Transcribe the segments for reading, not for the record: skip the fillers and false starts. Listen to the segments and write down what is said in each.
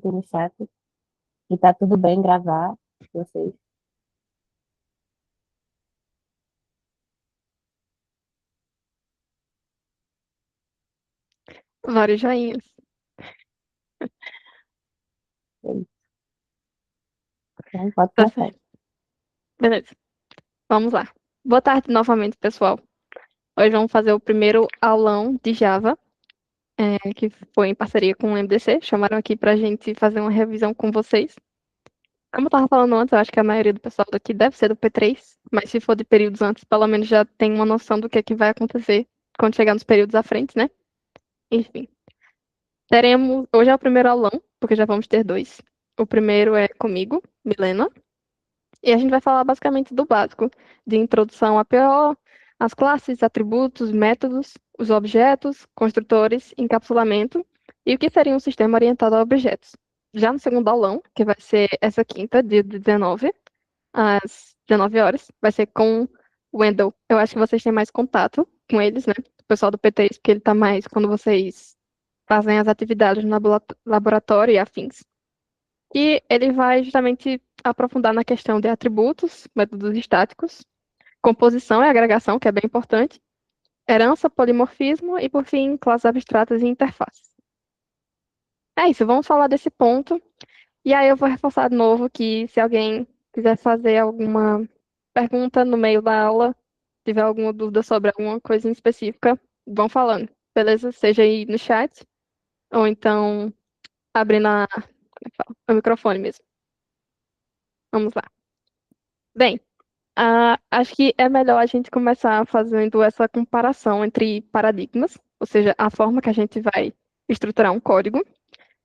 aqui no chat e tá tudo bem gravar vocês. Vários joinhas. É isso. Então, pode Tá começar. certo. Beleza. Vamos lá. Boa tarde novamente, pessoal. Hoje vamos fazer o primeiro aulão de Java, que foi em parceria com o MDC. Chamaram aqui pra gente fazer uma revisão com vocês. Como eu tava falando antes, eu acho que a maioria do pessoal daqui deve ser do P3, mas se for de períodos antes, pelo menos já tem uma noção do que vai acontecer quando chegar nos períodos à frente, né? Enfim. Hoje é o primeiro aulão, porque já vamos ter dois. O primeiro é comigo, Milena. E a gente vai falar basicamente do básico, de introdução a PO, as classes, atributos, métodos, os objetos, construtores, encapsulamento e o que seria um sistema orientado a objetos. Já no segundo aulão, que vai ser essa quinta, dia 19, às 19 horas, vai ser com o Wendell. Eu acho que vocês têm mais contato com eles, né? O pessoal do PT, porque ele está mais quando vocês fazem as atividades no laboratório e afins. E ele vai justamente aprofundar na questão de atributos, métodos estáticos, composição e agregação, que é bem importante, herança, polimorfismo e, por fim, classes abstratas e interfaces. É isso, vamos falar desse ponto. E aí eu vou reforçar de novo que se alguém quiser fazer alguma pergunta no meio da aula, tiver alguma dúvida sobre alguma coisa em específica, vão falando, beleza? Seja aí no chat, ou então abrindo como é que fala? O microfone mesmo. Vamos lá. Bem, acho que é melhor a gente começar fazendo essa comparação entre paradigmas, ou seja, a forma que a gente vai estruturar um código.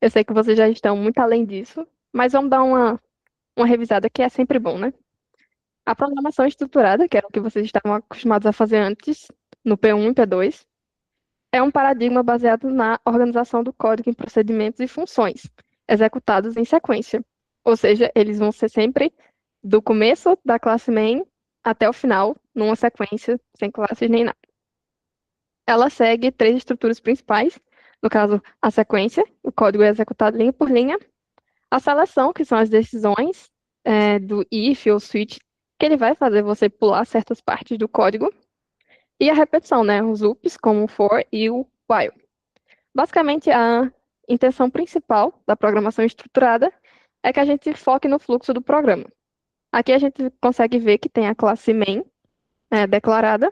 Eu sei que vocês já estão muito além disso, mas vamos dar uma revisada que é sempre bom, né? A programação estruturada, que era o que vocês estavam acostumados a fazer antes, no P1 e P2, é um paradigma baseado na organização do código em procedimentos e funções, executados em sequência. Ou seja, eles vão ser sempre do começo da classe main até o final, numa sequência, sem classes nem nada. Ela segue três estruturas principais, no caso, a sequência, o código é executado linha por linha, a seleção, que são as decisões do if ou switch, que ele vai fazer você pular certas partes do código, e a repetição, né, os loops, como o for e o while. Basicamente, a intenção principal da programação estruturada é que a gente foque no fluxo do programa. Aqui a gente consegue ver que tem a classe main declarada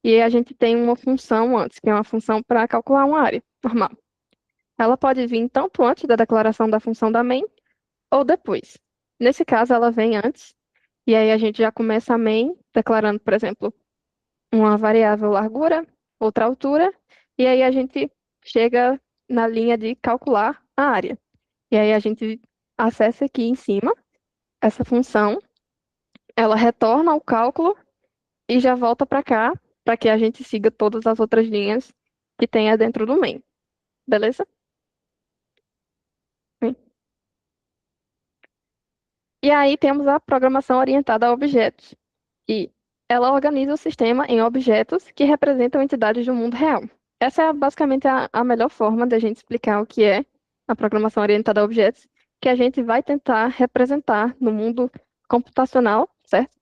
e a gente tem uma função antes, que é uma função para calcular uma área normal. Ela pode vir tanto antes da declaração da função da main ou depois. Nesse caso, ela vem antes e aí a gente já começa a main declarando, por exemplo, uma variável largura, outra altura, e aí a gente chega na linha de calcular a área. E aí a gente acessa aqui em cima essa função, ela retorna o cálculo e já volta para cá, para que a gente siga todas as outras linhas que tenha dentro do main. Beleza? Sim. E aí temos a programação orientada a objetos. E ela organiza o sistema em objetos que representam entidades do mundo real. Essa é basicamente a melhor forma da gente explicar o que é a programação orientada a objetos, que a gente vai tentar representar no mundo computacional, certo?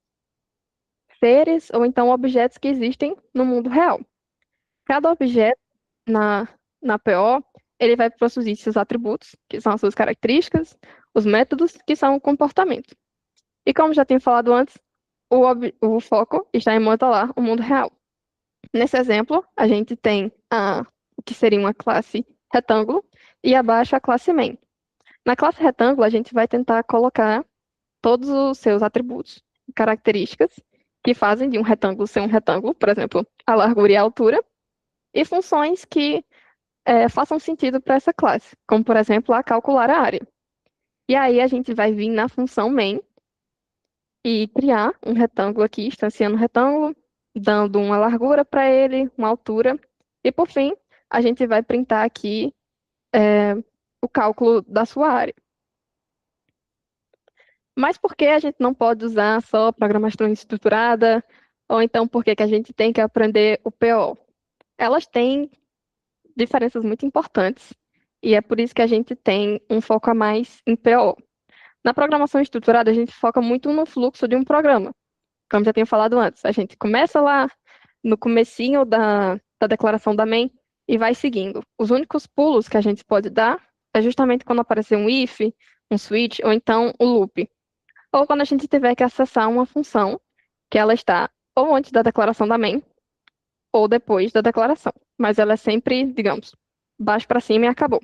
Seres ou então objetos que existem no mundo real. Cada objeto na, na PO, ele vai possuir seus atributos, que são as suas características, os métodos, que são o comportamento. E como já tinha falado antes, o foco está em modelar o mundo real. Nesse exemplo, a gente tem o que seria uma classe retângulo e abaixo a classe main. Na classe retângulo, a gente vai tentar colocar todos os seus atributos, características, que fazem de um retângulo ser um retângulo, por exemplo, a largura e a altura, e funções que façam sentido para essa classe, como, por exemplo, a calcular a área. E aí a gente vai vir na função main e criar um retângulo aqui, instanciando um retângulo, dando uma largura para ele, uma altura, e por fim, a gente vai printar aqui é, o cálculo da sua área. Mas por que a gente não pode usar só programação estruturada? Ou então por que que a gente tem que aprender o PO? Elas têm diferenças muito importantes e é por isso que a gente tem um foco a mais em PO. Na programação estruturada, a gente foca muito no fluxo de um programa. Como já tinha falado antes, a gente começa lá no comecinho da declaração da main e vai seguindo. Os únicos pulos que a gente pode dar é justamente quando aparecer um if, um switch, ou então o loop. Ou quando a gente tiver que acessar uma função que ela está ou antes da declaração da main, ou depois da declaração. Mas ela é sempre, digamos, baixo para cima e acabou.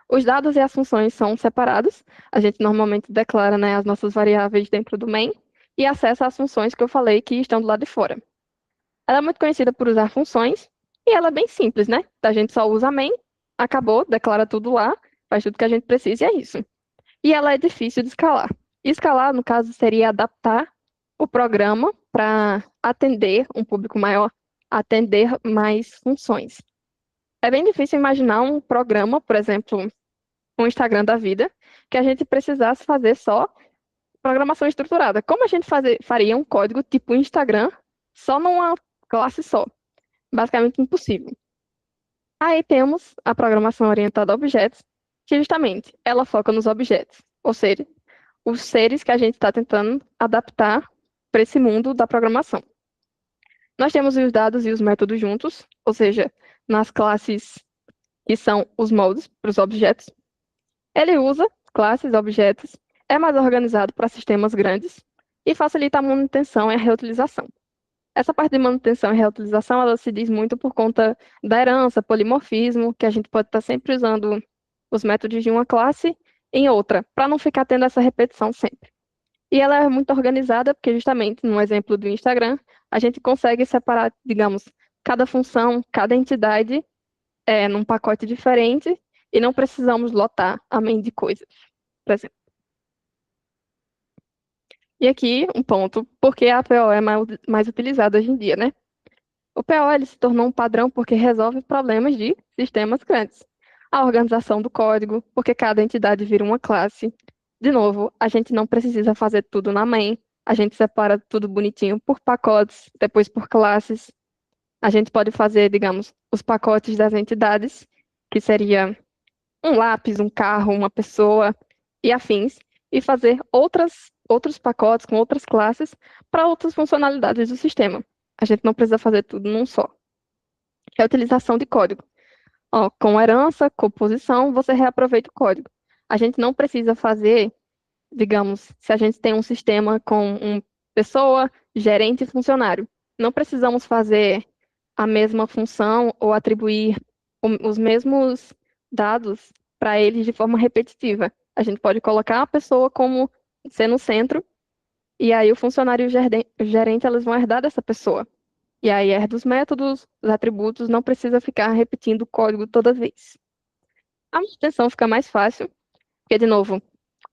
Os dados e as funções são separados. A gente normalmente declara, né, as nossas variáveis dentro do main e acessa as funções que eu falei que estão do lado de fora. Ela é muito conhecida por usar funções e ela é bem simples, né? A gente só usa main, acabou, declara tudo lá, faz tudo que a gente precisa e é isso. E ela é difícil de escalar. Escalar, no caso, seria adaptar o programa para atender um público maior, atender mais funções. É bem difícil imaginar um programa, por exemplo, um Instagram da vida, que a gente precisasse fazer só programação estruturada. Como a gente faria um código tipo Instagram só numa classe só? Basicamente impossível. Aí temos a programação orientada a objetos, que justamente ela foca nos objetos, ou seja, os seres que a gente está tentando adaptar para esse mundo da programação. Nós temos os dados e os métodos juntos, ou seja, nas classes que são os moldes para os objetos. Ele usa classes, objetos, é mais organizado para sistemas grandes e facilita a manutenção e a reutilização. Essa parte de manutenção e reutilização, ela se diz muito por conta da herança, polimorfismo, que a gente pode estar sempre usando os métodos de uma classe em outra, para não ficar tendo essa repetição sempre. E ela é muito organizada, porque justamente no exemplo do Instagram, a gente consegue separar, digamos, cada função, cada entidade num pacote diferente e não precisamos lotar a main de coisas, por exemplo. E aqui um ponto, porque a APO é mais utilizada hoje em dia, né? O PO ele se tornou um padrão porque resolve problemas de sistemas grandes. A organização do código, porque cada entidade vira uma classe. De novo, a gente não precisa fazer tudo na main, a gente separa tudo bonitinho por pacotes, depois por classes. A gente pode fazer, digamos, os pacotes das entidades, que seria um lápis, um carro, uma pessoa e afins, e fazer outros pacotes com outras classes para outras funcionalidades do sistema. A gente não precisa fazer tudo num só. Reutilização de código. Ó, com herança, composição, você reaproveita o código. A gente não precisa fazer, digamos, se a gente tem um sistema com uma pessoa, gerente e funcionário. Não precisamos fazer a mesma função ou atribuir os mesmos dados para eles de forma repetitiva. A gente pode colocar a pessoa como sendo o centro, e aí o funcionário e o gerente eles vão herdar dessa pessoa. E aí herda os métodos, os atributos, não precisa ficar repetindo o código toda vez. A manutenção fica mais fácil, porque, de novo,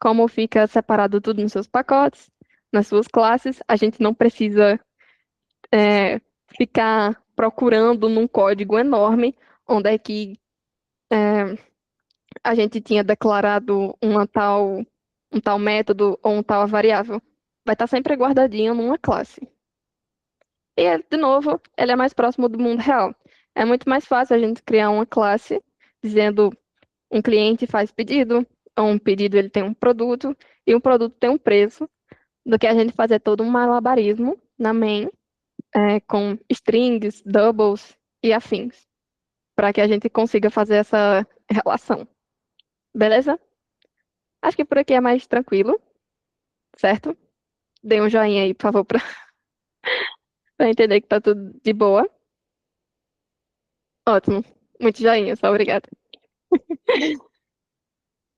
como fica separado tudo nos seus pacotes, nas suas classes, a gente não precisa ficar procurando num código enorme onde é que a gente tinha declarado um tal método ou um tal variável. Vai estar sempre guardadinho numa classe. E, de novo, ele é mais próximo do mundo real. É muito mais fácil a gente criar uma classe dizendo um cliente faz pedido, ou um pedido ele tem um produto, e um produto tem um preço, do que a gente fazer todo um malabarismo na main, com strings, doubles e afins, para que a gente consiga fazer essa relação. Beleza? Acho que por aqui é mais tranquilo, certo? Dê um joinha aí, por favor, para entender que tá tudo de boa. Ótimo. Muito joinha, só obrigada.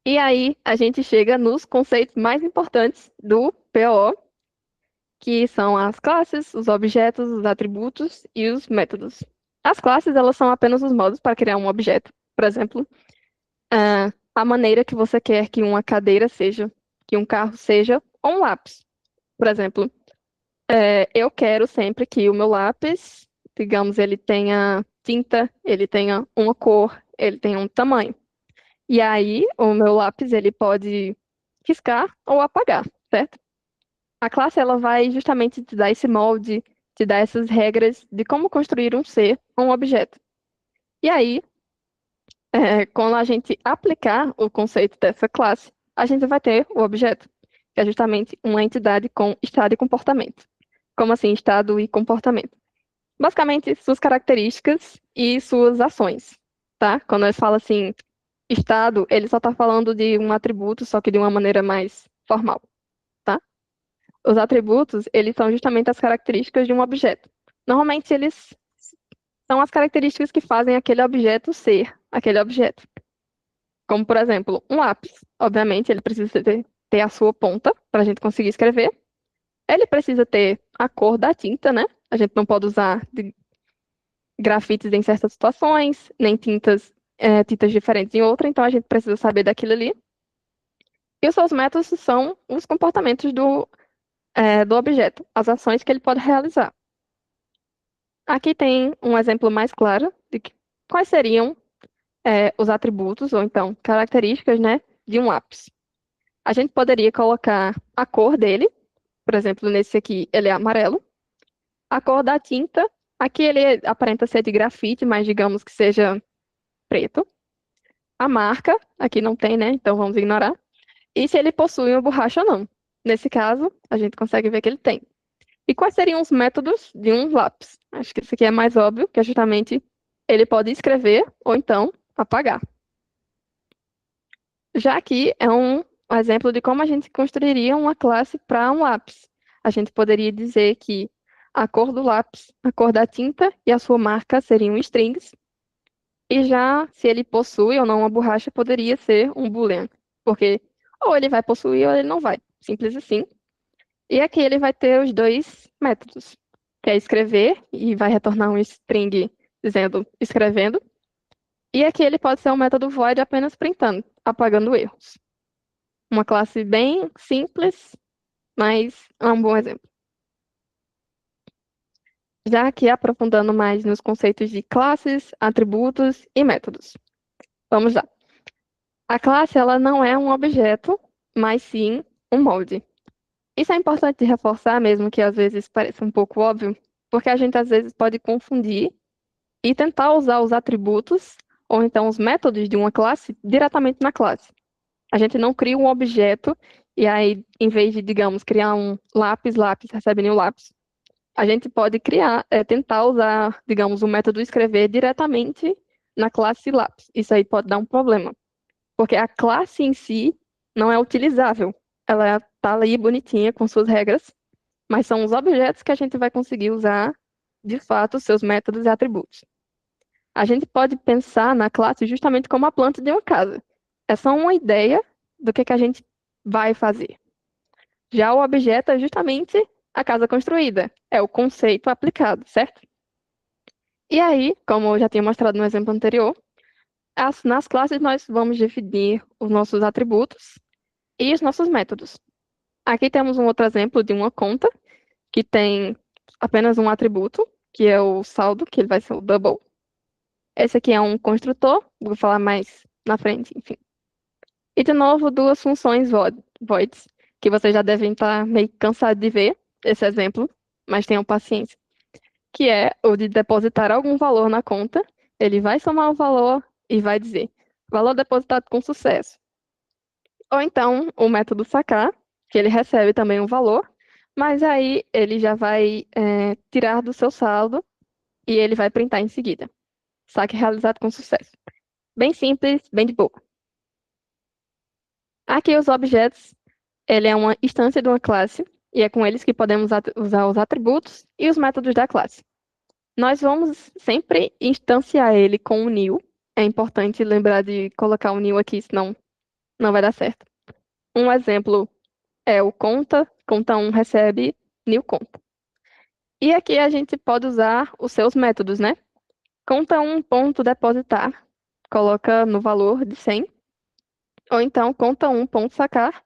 E aí, a gente chega nos conceitos mais importantes do PO, que são as classes, os objetos, os atributos e os métodos. As classes, elas são apenas os modos para criar um objeto. Por exemplo, a maneira que você quer que uma cadeira seja, que um carro seja, ou um lápis. Por exemplo, eu quero sempre que o meu lápis, digamos, ele tenha tinta, ele tenha uma cor, ele tenha um tamanho. E aí, o meu lápis, ele pode riscar ou apagar, certo? A classe, ela vai justamente te dar esse molde, te dar essas regras de como construir um ser ou um objeto. E aí, Quando a gente aplicar o conceito dessa classe, a gente vai ter o objeto, que é justamente uma entidade com estado e comportamento. Como assim, estado e comportamento? Basicamente, suas características e suas ações, tá? Quando nós fala assim, estado, ele só está falando de um atributo, só que de uma maneira mais formal, tá? Os atributos, eles são justamente as características de um objeto. Normalmente, eles são as características que fazem aquele objeto ser aquele objeto. Como, por exemplo, um lápis. Obviamente, ele precisa ter a sua ponta para a gente conseguir escrever. Ele precisa ter a cor da tinta, né? A gente não pode usar grafites em certas situações, nem tintas diferentes em outra, então a gente precisa saber daquilo ali. E os seus métodos são os comportamentos do objeto, as ações que ele pode realizar. Aqui tem um exemplo mais claro de quais seriam os atributos, ou então características, né, de um lápis. A gente poderia colocar a cor dele, por exemplo, nesse aqui ele é amarelo. A cor da tinta, aqui ele aparenta ser de grafite, mas digamos que seja preto. A marca, aqui não tem, né? Então vamos ignorar. E se ele possui uma borracha ou não. Nesse caso, a gente consegue ver que ele tem. E quais seriam os métodos de um lápis? Acho que isso aqui é mais óbvio, que é justamente ele pode escrever ou então apagar. Já aqui é um exemplo de como a gente construiria uma classe para um lápis. A gente poderia dizer que a cor do lápis, a cor da tinta e a sua marca seriam strings. E já se ele possui ou não uma borracha, poderia ser um boolean. Porque ou ele vai possuir ou ele não vai. Simples assim. E aqui ele vai ter os dois métodos, que é escrever e vai retornar um string dizendo escrevendo. E aqui ele pode ser um método void apenas printando, apagando erros. Uma classe bem simples, mas é um bom exemplo. Já aqui aprofundando mais nos conceitos de classes, atributos e métodos. Vamos lá. A classe ela não é um objeto, mas sim um molde. Isso é importante reforçar, mesmo que às vezes pareça um pouco óbvio, porque a gente às vezes pode confundir e tentar usar os atributos ou então os métodos de uma classe diretamente na classe. A gente não cria um objeto e aí, em vez de, digamos, criar um lápis, lápis recebe nenhum lápis, a gente pode criar, tentar usar, digamos, o método escrever diretamente na classe lápis. Isso aí pode dar um problema, porque a classe em si não é utilizável. Ela está ali bonitinha com suas regras, mas são os objetos que a gente vai conseguir usar, de fato, seus métodos e atributos. A gente pode pensar na classe justamente como a planta de uma casa. É só uma ideia do que a gente vai fazer. Já o objeto é justamente a casa construída, é o conceito aplicado, certo? E aí, como eu já tinha mostrado no exemplo anterior, nas classes nós vamos definir os nossos atributos e os nossos métodos. Aqui temos um outro exemplo de uma conta que tem apenas um atributo, que é o saldo, que ele vai ser o double. Esse aqui é um construtor, vou falar mais na frente, enfim. E de novo, duas funções voids, que vocês já devem estar meio cansados de ver esse exemplo, mas tenham paciência. Que é o de depositar algum valor na conta, ele vai somar o valor e vai dizer valor depositado com sucesso. Ou então o método sacar, que ele recebe também um valor, mas aí ele já vai tirar do seu saldo e ele vai printar em seguida. Saque realizado com sucesso. Bem simples, bem de boa. Aqui os objetos, ele é uma instância de uma classe e é com eles que podemos usar os atributos e os métodos da classe. Nós vamos sempre instanciar ele com o new. É importante lembrar de colocar o new aqui, senão não vai dar certo. Um exemplo é o conta, conta 1 recebe new conta. E aqui a gente pode usar os seus métodos, né? Conta 1 ponto depositar, coloca no valor de 100. Ou então conta 1 ponto sacar,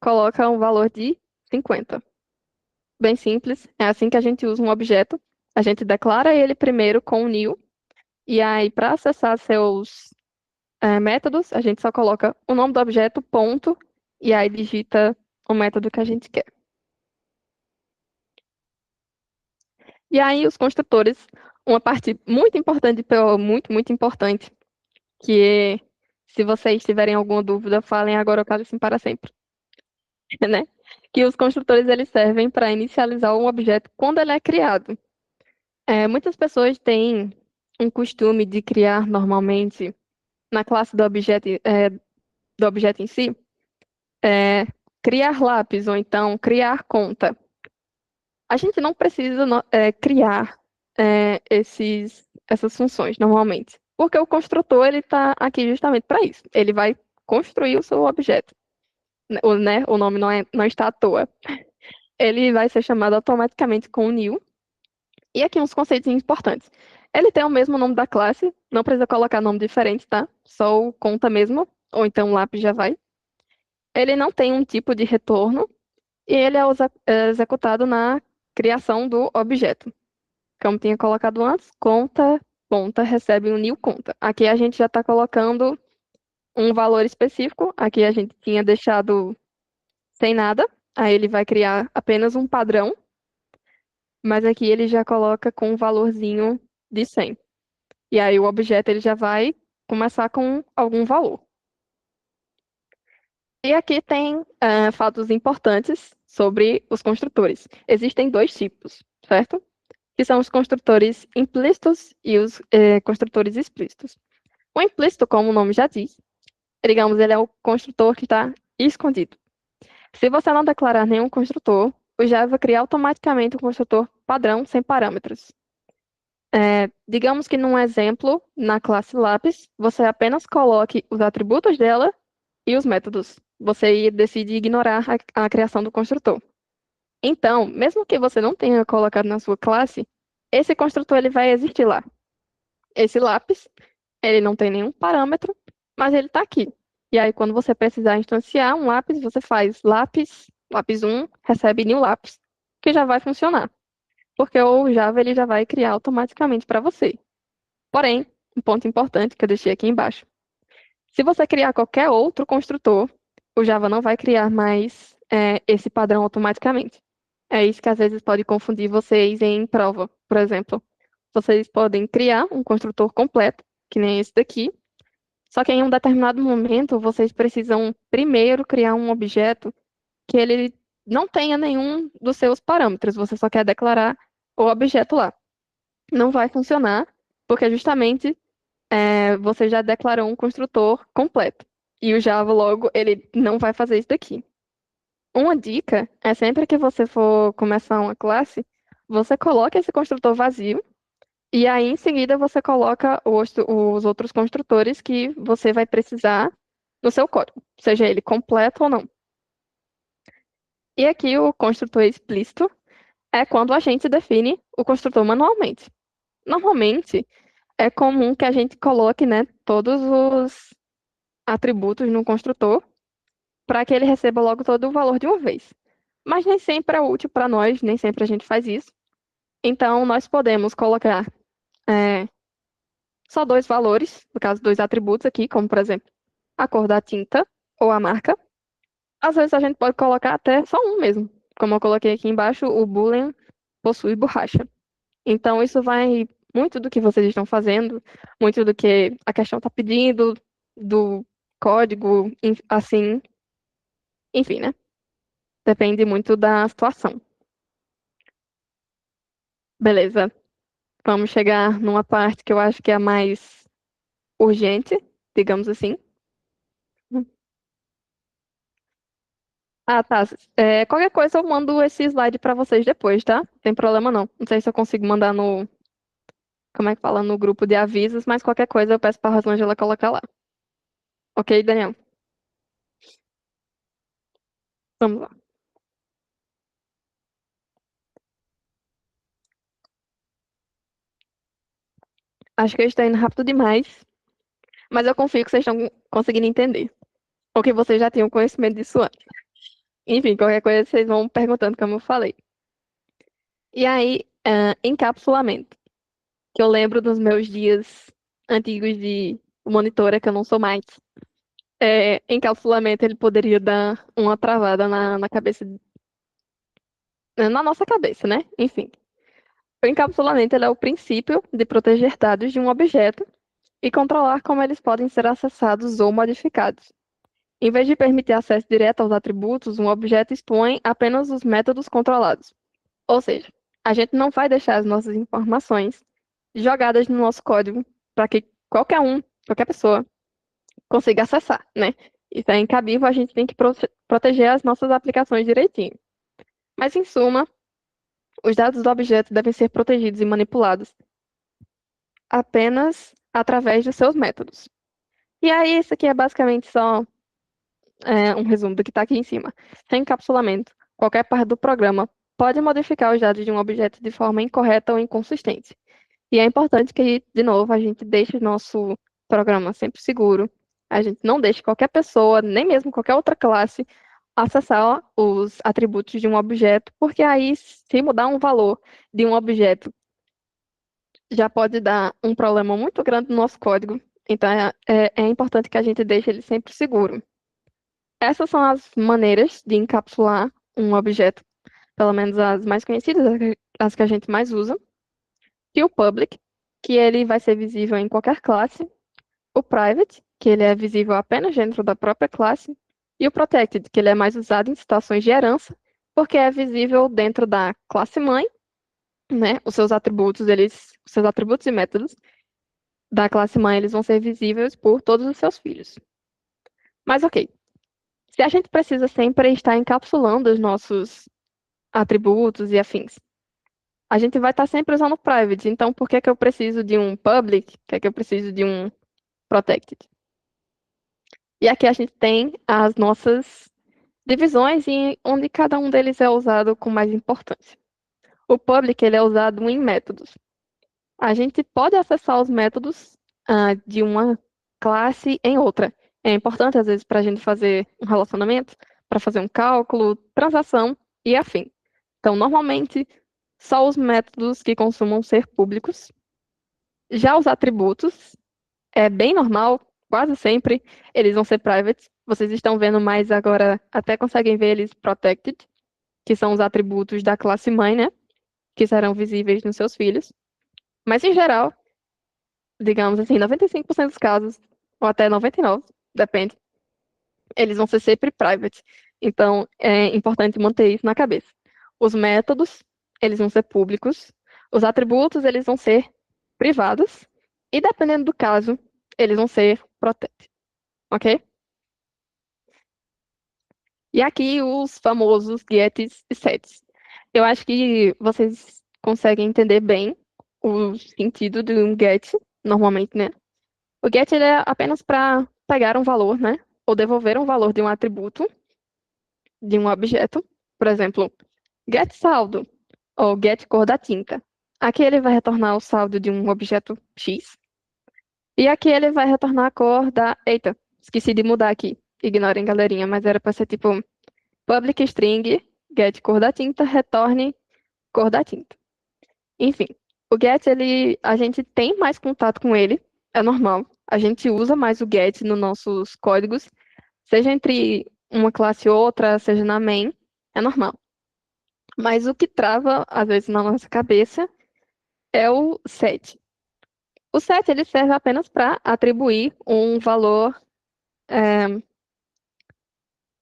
coloca um valor de 50. Bem simples, é assim que a gente usa um objeto. A gente declara ele primeiro com o new, e aí para acessar seus métodos, a gente só coloca o nome do objeto, ponto, e aí digita o método que a gente quer. E aí os construtores, uma parte muito importante, muito, muito importante, que se vocês tiverem alguma dúvida, falem agora ou calem-se para sempre, né? Que os construtores eles servem para inicializar um objeto quando ele é criado. Muitas pessoas têm um costume de criar normalmente na classe do objeto em si, é, criar lápis ou então criar conta. A gente não precisa criar essas funções normalmente, porque o construtor ele está aqui justamente para isso. Ele vai construir o seu objeto, o nome não está à toa. Ele vai ser chamado automaticamente com new. E aqui uns conceitos importantes. Ele tem o mesmo nome da classe, não precisa colocar nome diferente, tá? Só o conta mesmo, ou então o lápis já vai. Ele não tem um tipo de retorno e ele é executado na criação do objeto. Como tinha colocado antes, conta recebe um new conta. Aqui a gente já está colocando um valor específico. Aqui a gente tinha deixado sem nada. Aí ele vai criar apenas um padrão, mas aqui ele já coloca com um valorzinho de 100. E aí o objeto ele já vai começar com algum valor. E aqui tem fatos importantes sobre os construtores. Existem dois tipos, certo? Que são os construtores implícitos e os construtores explícitos. O implícito, como o nome já diz, digamos, ele é o construtor que está escondido. Se você não declarar nenhum construtor, o Java vai criar automaticamente um construtor padrão sem parâmetros. Digamos que num exemplo, na classe lápis, você apenas coloque os atributos dela e os métodos. Você decide ignorar a criação do construtor. Então, mesmo que você não tenha colocado na sua classe, esse construtor ele vai existir lá. Esse lápis, ele não tem nenhum parâmetro, mas ele está aqui. E aí, quando você precisar instanciar um lápis, você faz lápis 1, recebe new lápis, que já vai funcionar. Porque o Java ele já vai criar automaticamente para você. Porém, um ponto importante que eu deixei aqui embaixo. Se você criar qualquer outro construtor, o Java não vai criar mais esse padrão automaticamente. É isso que às vezes pode confundir vocês em prova, por exemplo. Vocês podem criar um construtor completo, que nem esse daqui, só que em um determinado momento vocês precisam primeiro criar um objeto que ele não tenha nenhum dos seus parâmetros, você só quer declarar o objeto lá. Não vai funcionar, porque justamente você já declarou um construtor completo. E o Java logo, ele não vai fazer isso daqui. Uma dica é sempre que você for começar uma classe, você coloca esse construtor vazio e aí em seguida você coloca os outros construtores que você vai precisar no seu código, seja ele completo ou não. E aqui o construtor explícito é quando a gente define o construtor manualmente. Normalmente é comum que a gente coloque, né, todos os atributos no construtor para que ele receba logo todo o valor de uma vez. Mas nem sempre é útil para nós, nem sempre a gente faz isso. Então, nós podemos colocar é, só dois valores, no caso, dois atributos aqui, como, por exemplo, a cor da tinta ou a marca. Às vezes, a gente pode colocar até só um mesmo. Como eu coloquei aqui embaixo, o boolean possui borracha. Então, isso vai muito do que vocês estão fazendo, muito do que a questão está pedindo, do código, assim, enfim, né? Depende muito da situação. Beleza. Vamos chegar numa parte que eu acho que é a mais urgente, digamos assim. Ah, tá. Qualquer coisa eu mando esse slide para vocês depois, tá? Não tem problema não. Não sei se eu consigo mandar no, como é que fala, no grupo de avisos, mas qualquer coisa eu peço para a Rosângela colocar lá. Ok, Daniel? Vamos lá. Acho que eu estou indo rápido demais, mas eu confio que vocês estão conseguindo entender. Ou que vocês já tinham conhecimento disso antes. Enfim, qualquer coisa vocês vão perguntando, como eu falei. E aí, encapsulamento. Que eu lembro dos meus dias antigos de monitora, que eu não sou mais. Encapsulamento, ele poderia dar uma travada na cabeça, na nossa cabeça, né? Enfim. O encapsulamento, ele é o princípio de proteger dados de um objeto e controlar como eles podem ser acessados ou modificados. Em vez de permitir acesso direto aos atributos, um objeto expõe apenas os métodos controlados. Ou seja, a gente não vai deixar as nossas informações jogadas no nosso código para que qualquer pessoa, consiga acessar, né? Isso é incabível, a gente tem que proteger as nossas aplicações direitinho. Mas, em suma, os dados do objeto devem ser protegidos e manipulados apenas através dos seus métodos. E aí, isso aqui é basicamente só um resumo do que está aqui em cima. Sem encapsulamento, qualquer parte do programa pode modificar os dados de um objeto de forma incorreta ou inconsistente. E é importante que, de novo, a gente deixe o nosso programa sempre seguro. A gente não deixe qualquer pessoa, nem mesmo qualquer outra classe, acessar os atributos de um objeto, porque aí, se mudar um valor de um objeto, já pode dar um problema muito grande no nosso código. Então, é importante que a gente deixe ele sempre seguro. Essas são as maneiras de encapsular um objeto, pelo menos as mais conhecidas, as que a gente mais usa. E o public, que ele vai ser visível em qualquer classe. O private, que ele é visível apenas dentro da própria classe. E o protected, que ele é mais usado em situações de herança, porque é visível dentro da classe mãe, né? Os seus atributos e métodos da classe mãe, eles vão ser visíveis por todos os seus filhos. Mas ok, se a gente precisa sempre estar encapsulando os nossos atributos e afins, a gente vai estar sempre usando o private. Então, por que que eu preciso de um public? Por que que eu preciso de um protected? E aqui a gente tem as nossas divisões e onde cada um deles é usado com mais importância. O public, ele é usado em métodos. A gente pode acessar os métodos de uma classe em outra. É importante, às vezes, para a gente fazer um relacionamento, para fazer um cálculo, transação e afim. Então, normalmente, só os métodos que consumam ser públicos. Já os atributos, é bem normal, quase sempre, eles vão ser private. Vocês estão vendo mais agora, até conseguem ver eles protected, que são os atributos da classe mãe, né? Que serão visíveis nos seus filhos. Mas, em geral, digamos assim, 95% dos casos, ou até 99%, depende, eles vão ser sempre private. Então, é importante manter isso na cabeça. Os métodos, eles vão ser públicos. Os atributos, eles vão ser privados. E, dependendo do caso, eles vão ser protected, ok? E aqui os famosos gets e sets. Eu acho que vocês conseguem entender bem o sentido de um get, normalmente, né? O get ele é apenas para pegar um valor, né? Ou devolver um valor de um atributo, de um objeto. Por exemplo, get saldo ou get cor da tinta. Aqui ele vai retornar o saldo de um objeto X. E aqui ele vai retornar a cor da. Eita, esqueci de mudar aqui. Ignorem, galerinha, mas era para ser tipo public string get cor da tinta, retorne cor da tinta. Enfim, o get, a gente tem mais contato com ele, é normal. A gente usa mais o get nos nossos códigos, seja entre uma classe e outra, seja na main, é normal. Mas o que trava, às vezes, na nossa cabeça é o set. O set, ele serve apenas para atribuir é,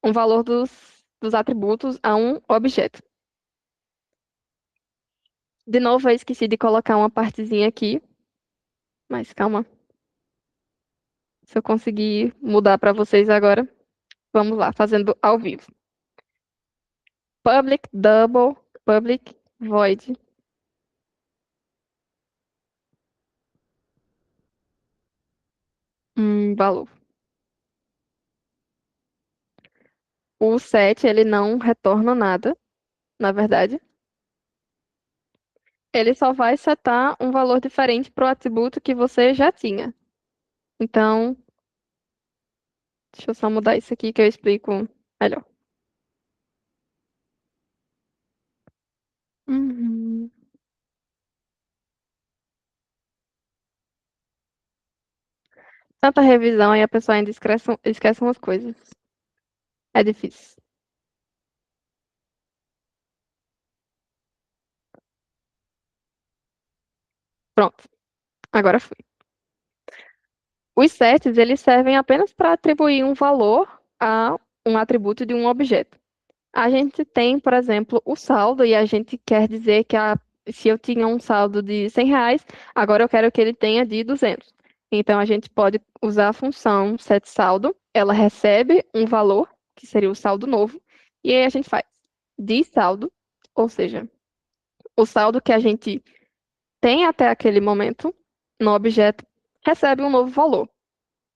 um valor dos atributos a um objeto. De novo, eu esqueci de colocar uma partezinha aqui, mas calma. Se eu conseguir mudar para vocês agora, vamos lá, fazendo ao vivo. Public double, public void. Valor. O set, ele não retorna nada, na verdade. Ele só vai setar um valor diferente para o atributo que você já tinha. Então, deixa eu só mudar isso aqui que eu explico melhor. Uhum. Tanta revisão e a pessoa ainda esquece umas coisas. É difícil. Pronto, agora foi. Os sets, eles servem apenas para atribuir um valor a um atributo de um objeto. A gente tem, por exemplo, o saldo, e a gente quer dizer que se eu tinha um saldo de R$ 100, agora eu quero que ele tenha de 200. Então, a gente pode usar a função setSaldo, ela recebe um valor, que seria o saldo novo, e aí a gente faz de saldo, ou seja, o saldo que a gente tem até aquele momento no objeto recebe um novo valor.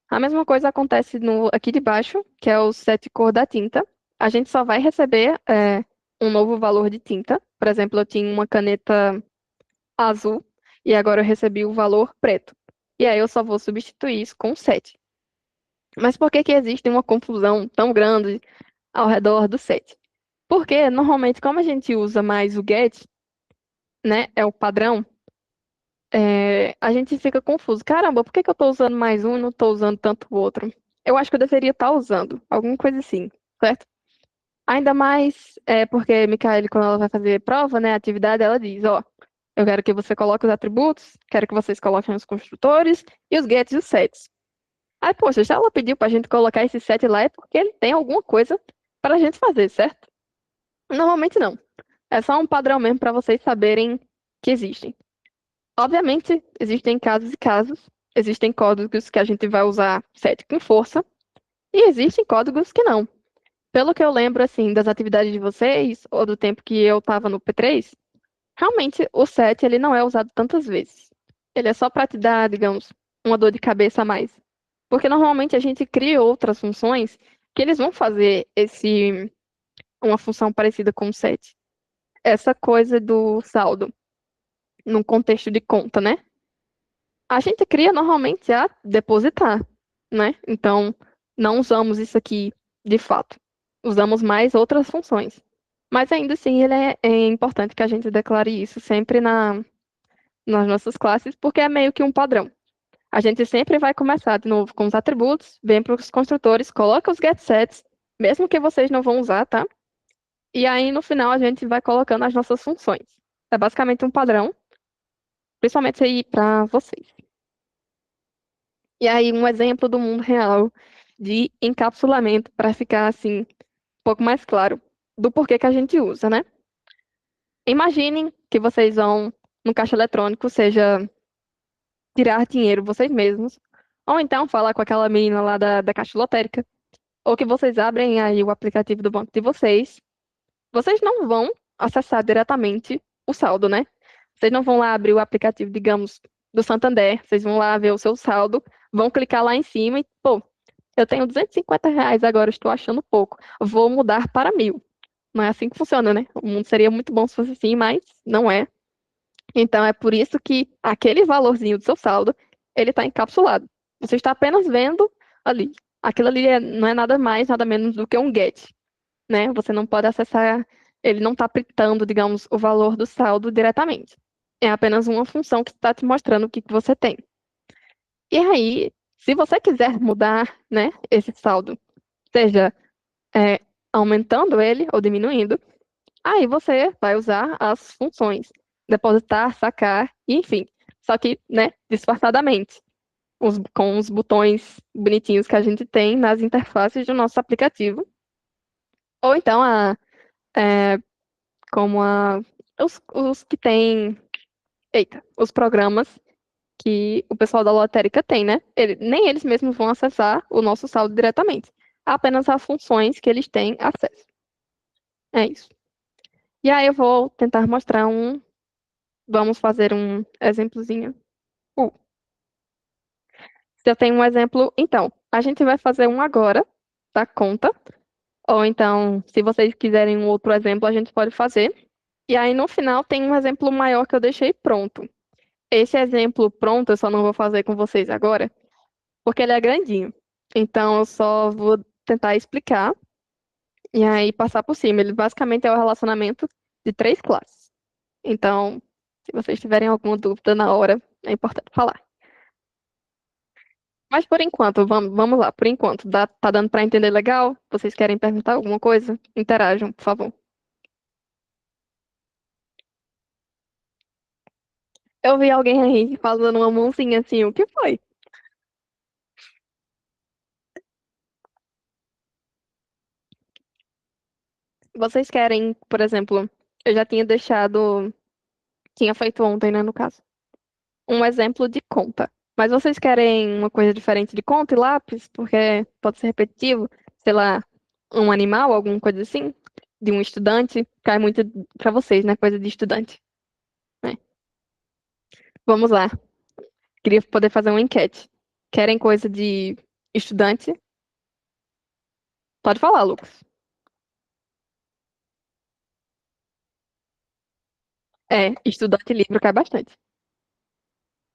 A mesma coisa acontece no, aqui de baixo, que é o set cor da tinta. A gente só vai receber um novo valor de tinta. Por exemplo, eu tinha uma caneta azul e agora eu recebi o valor preto. E aí eu só vou substituir isso com 7. Mas por que que existe uma confusão tão grande ao redor do set? Porque normalmente, como a gente usa mais o get, né, é o padrão, a gente fica confuso. Caramba, por que que eu estou usando mais um e não estou usando tanto o outro? Eu acho que eu deveria estar usando, alguma coisa assim, certo? Ainda mais porque a Micaele, quando ela vai fazer prova, né, atividade, ela diz, ó, eu quero que você coloque os atributos, quero que vocês coloquem os construtores e os gets e os sets. Aí, poxa, se ela pediu pra gente colocar esse set lá, é porque ele tem alguma coisa pra gente fazer, certo? Normalmente não. É só um padrão mesmo pra vocês saberem que existem. Obviamente, existem casos e casos. Existem códigos que a gente vai usar set com força e existem códigos que não. Pelo que eu lembro, assim, das atividades de vocês, ou do tempo que eu estava no P3, realmente o set ele não é usado tantas vezes. Ele é só para te dar, digamos, uma dor de cabeça a mais. Porque normalmente a gente cria outras funções que eles vão fazer uma função parecida com o set. Essa coisa do saldo, num contexto de conta, né? A gente cria normalmente a depositar, né? Então, não usamos isso aqui de fato. Usamos mais outras funções. Mas ainda assim, ele é importante que a gente declare isso sempre nas nossas classes, porque é meio que um padrão. A gente sempre vai começar de novo com os atributos, vem para os construtores, coloca os getsets, mesmo que vocês não vão usar, tá? E aí, no final, a gente vai colocando as nossas funções. É basicamente um padrão, principalmente aí para vocês. E aí, um exemplo do mundo real de encapsulamento para ficar assim, um pouco mais claro do porquê que a gente usa, né? Imaginem que vocês vão no caixa eletrônico, seja tirar dinheiro vocês mesmos, ou então falar com aquela menina lá da caixa lotérica, ou que vocês abrem aí o aplicativo do banco de vocês. Vocês não vão acessar diretamente o saldo, né? Vocês não vão lá abrir o aplicativo, digamos, do Santander, vocês vão lá ver o seu saldo, vão clicar lá em cima e, pô, eu tenho R$ 250 agora, estou achando pouco. Vou mudar para 1.000. Não é assim que funciona, né? O mundo seria muito bom se fosse assim, mas não é. Então é por isso que aquele valorzinho do seu saldo, ele está encapsulado. Você está apenas vendo ali. Aquilo ali não é nada mais, nada menos do que um get, né? Você não pode acessar, ele não está printando, digamos, o valor do saldo diretamente. É apenas uma função que está te mostrando o que que você tem. E aí, se você quiser mudar, né, esse saldo, seja é, aumentando ele ou diminuindo, aí você vai usar as funções depositar, sacar, enfim. Só que, né, disfarçadamente, com os botões bonitinhos que a gente tem nas interfaces do nosso aplicativo. Ou então, é, como os que tem, eita, os programas que o pessoal da lotérica tem, né? Nem eles mesmos vão acessar o nosso saldo diretamente. Apenas as funções que eles têm acesso. É isso. E aí eu vou tentar mostrar vamos fazer um exemplozinho. Uh, se eu tenho um exemplo, então, a gente vai fazer um agora, da conta. Ou então, se vocês quiserem um outro exemplo, a gente pode fazer. E aí no final tem um exemplo maior que eu deixei pronto. Esse exemplo pronto eu só não vou fazer com vocês agora, porque ele é grandinho. Então eu só vou tentar explicar e aí passar por cima. Ele basicamente é o relacionamento de três classes. Então, se vocês tiverem alguma dúvida na hora, é importante falar. Mas por enquanto, vamos lá. Por enquanto, tá dando para entender legal? Vocês querem perguntar alguma coisa? Interajam, por favor. Eu vi alguém aí falando uma mãozinha assim, o que foi? Vocês querem, por exemplo, eu já tinha deixado, tinha feito ontem, né, no caso, um exemplo de conta. Mas vocês querem uma coisa diferente de conta e lápis, porque pode ser repetitivo, sei lá, um animal, alguma coisa assim, de um estudante, cai muito pra vocês, né, coisa de estudante, né? Vamos lá. Queria poder fazer uma enquete. Querem coisa de estudante? Pode falar, Lucas. É, estudante livre cai bastante.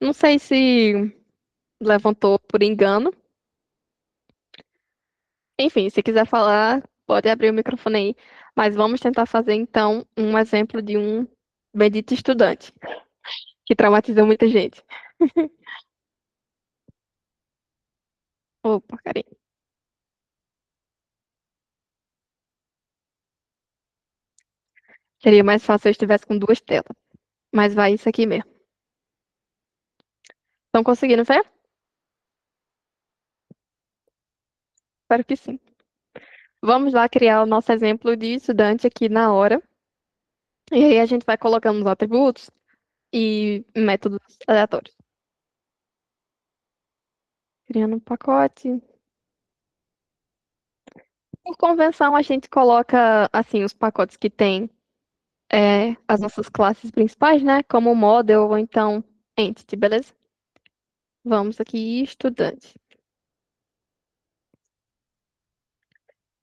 Não sei se levantou por engano. Enfim, se quiser falar, pode abrir o microfone aí. Mas vamos tentar fazer então um exemplo de um bendito estudante que traumatizou muita gente. Ô, porcaria. Seria mais fácil se eu estivesse com duas telas. Mas vai isso aqui mesmo. Estão conseguindo ver? Espero que sim. Vamos lá criar o nosso exemplo de estudante aqui na hora. E aí a gente vai colocando os atributos e métodos aleatórios. Criando um pacote. Por convenção, a gente coloca assim os pacotes que tem as nossas classes principais, né? Como model ou então entity, beleza? Vamos aqui, estudante.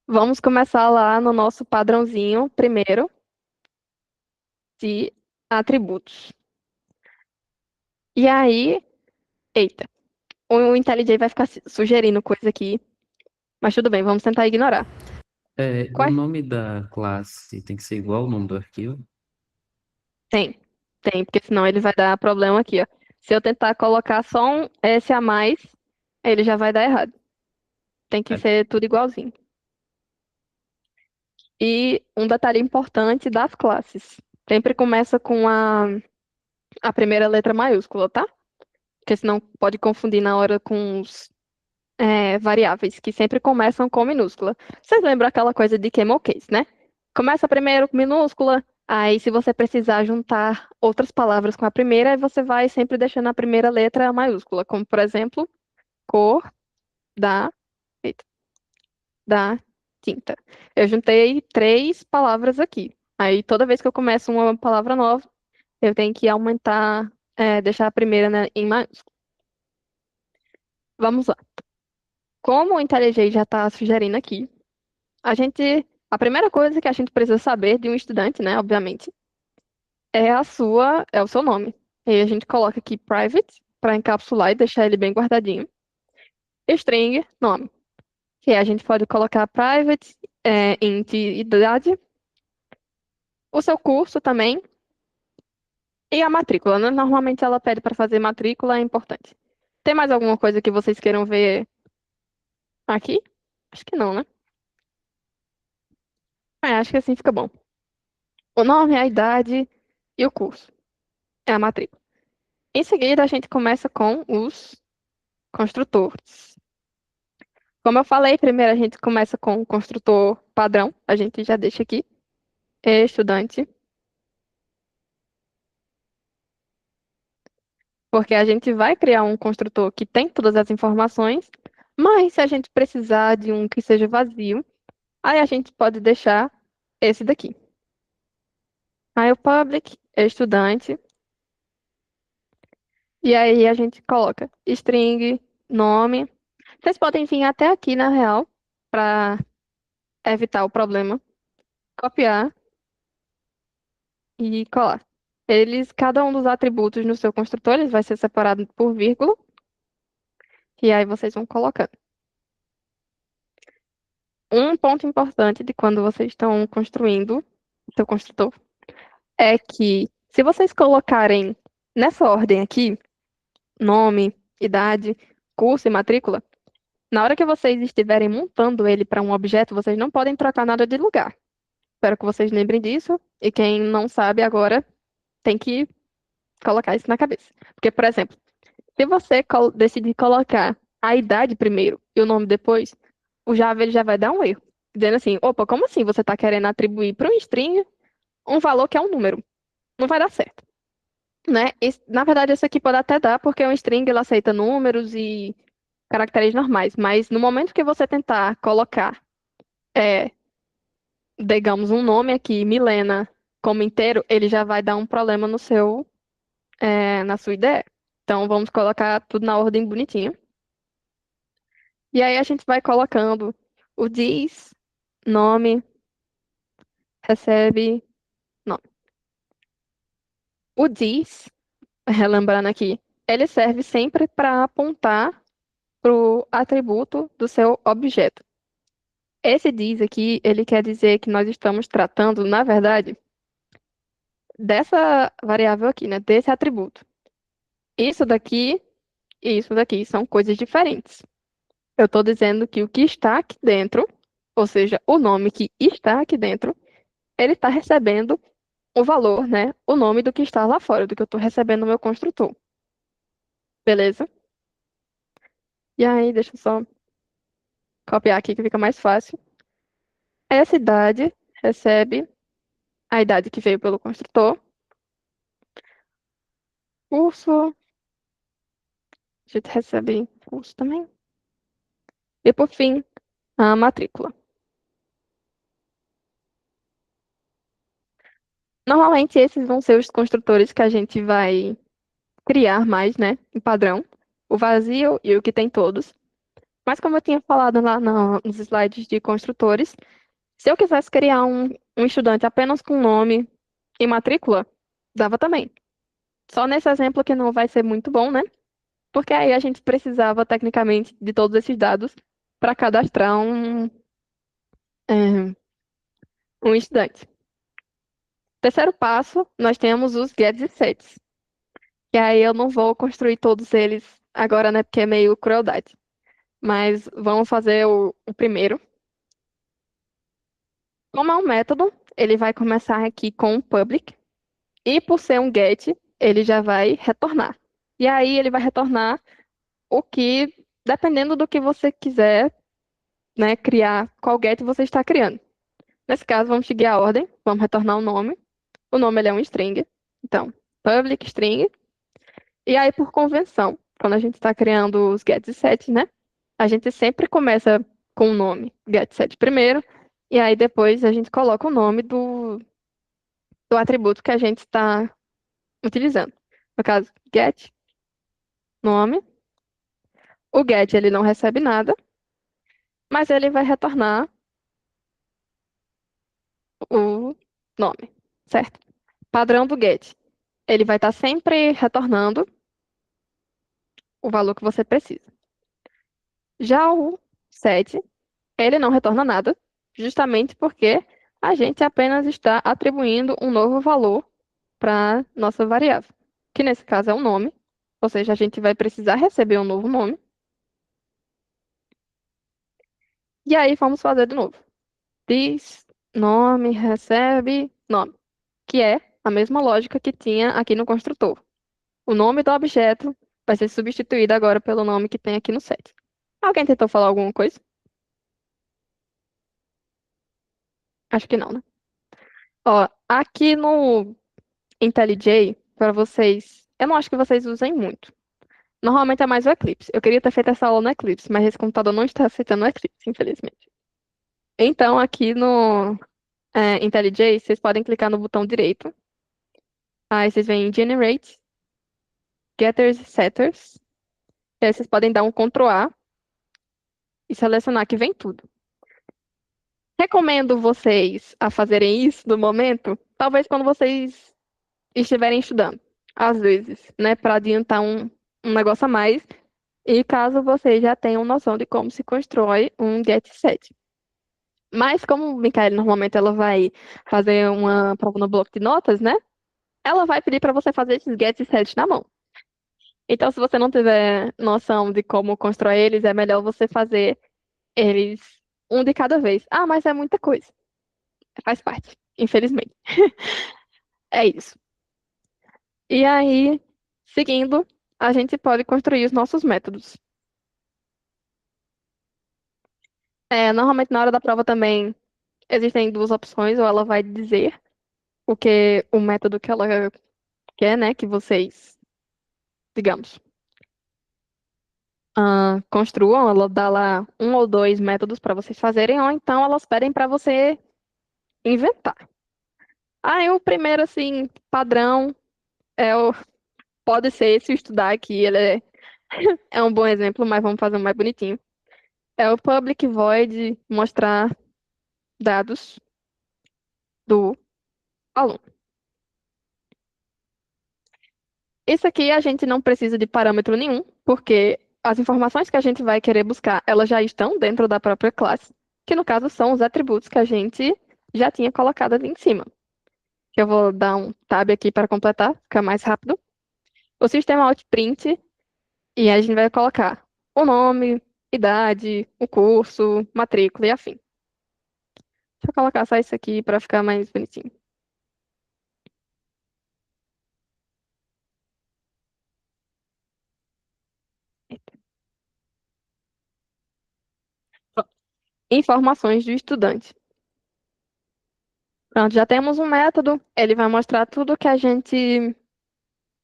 Vamos começar lá no nosso padrãozinho primeiro de atributos. E aí, eita, o IntelliJ vai ficar sugerindo coisa aqui, mas tudo bem, vamos tentar ignorar. O Qual é? nome da classe tem que ser igual ao nome do arquivo? Tem, porque senão ele vai dar problema aqui, ó. Se eu tentar colocar só um S a mais, ele já vai dar errado. Tem que É, ser tudo igualzinho. E um detalhe importante das classes. Sempre começa com a primeira letra maiúscula, tá? Porque senão pode confundir na hora com os variáveis, que sempre começam com minúscula. Vocês lembram aquela coisa de camel case, né? Começa primeiro com minúscula, aí se você precisar juntar outras palavras com a primeira, aí você vai sempre deixando a primeira letra maiúscula, como por exemplo, cor da, eita, da tinta. Eu juntei três palavras aqui. Aí toda vez que eu começo uma palavra nova, eu tenho que aumentar, deixar a primeira, né, em maiúsculo. Vamos lá. Como o IntelliJ já está sugerindo aqui, a primeira coisa que a gente precisa saber de um estudante, né, obviamente, é o seu nome. E aí a gente coloca aqui private para encapsular e deixar ele bem guardadinho. String, nome. Que aí a gente pode colocar private, int idade, o seu curso também e a matrícula, né? Normalmente ela pede para fazer matrícula, é importante. Tem mais alguma coisa que vocês queiram ver aqui? Acho que não, né? Acho que assim fica bom. O nome, a idade e o curso. É a matrícula. Em seguida, a gente começa com os construtores. Como eu falei, primeiro a gente começa com o construtor padrão. A gente já deixa aqui. Estudante. Porque a gente vai criar um construtor que tem todas as informações. Mas se a gente precisar de um que seja vazio, aí a gente pode deixar esse daqui. Aí o public, estudante. E aí a gente coloca string, nome. Vocês podem vir até aqui, na real, para evitar o problema. Copiar e colar. Cada um dos atributos no seu construtor, eles vai ser separado por vírgula. E aí vocês vão colocando. Um ponto importante de quando vocês estão construindo o seu construtor é que se vocês colocarem nessa ordem aqui, nome, idade, curso e matrícula, na hora que vocês estiverem montando ele para um objeto, vocês não podem trocar nada de lugar. Espero que vocês lembrem disso. E quem não sabe agora tem que colocar isso na cabeça. Porque, por exemplo, se você decidir colocar a idade primeiro e o nome depois, o Java ele já vai dar um erro. dizendo assim, opa, como assim você está querendo atribuir para um string um valor que é um número? Não vai dar certo, né? Na verdade, isso aqui pode até dar, porque um string ele aceita números e caracteres normais, mas no momento que você tentar colocar, é, digamos, um nome aqui, Milena, como inteiro, ele já vai dar um problema no na sua ideia. Então, vamos colocar tudo na ordem bonitinha. E aí a gente vai colocando o diz, nome, recebe, nome. O diz, relembrando aqui, ele serve sempre para apontar para o atributo do seu objeto. Esse diz aqui, ele quer dizer que nós estamos tratando, na verdade, dessa variável aqui, né? Desse atributo. Isso daqui e isso daqui são coisas diferentes. Eu estou dizendo que o que está aqui dentro, ou seja, o nome que está aqui dentro, ele está recebendo o valor, né? O nome do que está lá fora, do que eu estou recebendo no meu construtor. Beleza? E aí, deixa eu só copiar aqui que fica mais fácil. Essa idade recebe a idade que veio pelo construtor. Curso, a gente recebe curso também. E por fim, a matrícula. Normalmente esses vão ser os construtores que a gente vai criar mais, né, em padrão. O vazio e o que tem todos. Mas como eu tinha falado lá nos slides de construtores, se eu quisesse criar um estudante apenas com nome e matrícula, dava também. Só nesse exemplo que não vai ser muito bom, né? Porque aí a gente precisava, tecnicamente, de todos esses dados para cadastrar um estudante. Terceiro passo, nós temos os gets e sets. E aí eu não vou construir todos eles agora, né? Porque é meio crueldade. Mas vamos fazer o primeiro. Como é um método, ele vai começar aqui com um public. E por ser um get, ele já vai retornar. E aí ele vai retornar o que, dependendo do que você quiser, né, criar, qual get você está criando. Nesse caso, vamos seguir a ordem, vamos retornar o nome. O nome ele é um string. Então, public string. E aí, por convenção, quando a gente está criando os gets e sets, né? A gente sempre começa com o nome get set primeiro, e aí depois a gente coloca o nome do atributo que a gente está utilizando. No caso, get, nome. O get ele não recebe nada, mas ele vai retornar o nome, certo? Padrão do get. Ele vai estar sempre retornando o valor que você precisa. Já o set, ele não retorna nada, justamente porque a gente apenas está atribuindo um novo valor para nossa variável, que nesse caso é o nome, ou seja, a gente vai precisar receber um novo nome. E aí vamos fazer de novo. Diz, nome, recebe, nome, que é a mesma lógica que tinha aqui no construtor. O nome do objeto vai ser substituído agora pelo nome que tem aqui no set. Alguém tentou falar alguma coisa? Acho que não, né? Ó, aqui no IntelliJ, para vocês, eu não acho que vocês usem muito. Normalmente é mais o Eclipse. Eu queria ter feito essa aula no Eclipse, mas esse computador não está aceitando o Eclipse, infelizmente. Então, aqui no IntelliJ, vocês podem clicar no botão direito. Aí vocês vêm em Generate, Getters e Setters. E aí vocês podem dar um Ctrl A e selecionar que vem tudo. Recomendo vocês a fazerem isso no momento, talvez quando vocês estiverem estudando, às vezes, né, para adiantar um negócio a mais. E caso vocês já tenham noção de como se constrói um get set. Mas como a Micaela normalmente ela vai fazer uma prova no bloco de notas, né? Ela vai pedir para você fazer esses get sets na mão. Então, se você não tiver noção de como constrói eles, é melhor você fazer eles um de cada vez. Ah, mas é muita coisa. Faz parte, infelizmente. É isso. E aí, seguindo, a gente pode construir os nossos métodos. Normalmente na hora da prova também existem duas opções, ou ela vai dizer o método que ela quer, né, que vocês, digamos, construam, ela dá lá um ou dois métodos para vocês fazerem, ou então elas pedem para você inventar. Aí o primeiro, assim, padrão, é o, pode ser esse estudar aqui, ele é um bom exemplo, mas vamos fazer um mais bonitinho. É o public void mostrar dados do aluno. Isso aqui a gente não precisa de parâmetro nenhum, porque as informações que a gente vai querer buscar, elas já estão dentro da própria classe, que no caso são os atributos que a gente já tinha colocado ali em cima. Que eu vou dar um tab aqui para completar, ficar mais rápido. O sistema outprint, e aí a gente vai colocar o nome, idade, o curso, matrícula e afim. Deixa eu colocar só isso aqui para ficar mais bonitinho. Informações do estudante. Pronto, já temos um método, ele vai mostrar tudo que a gente,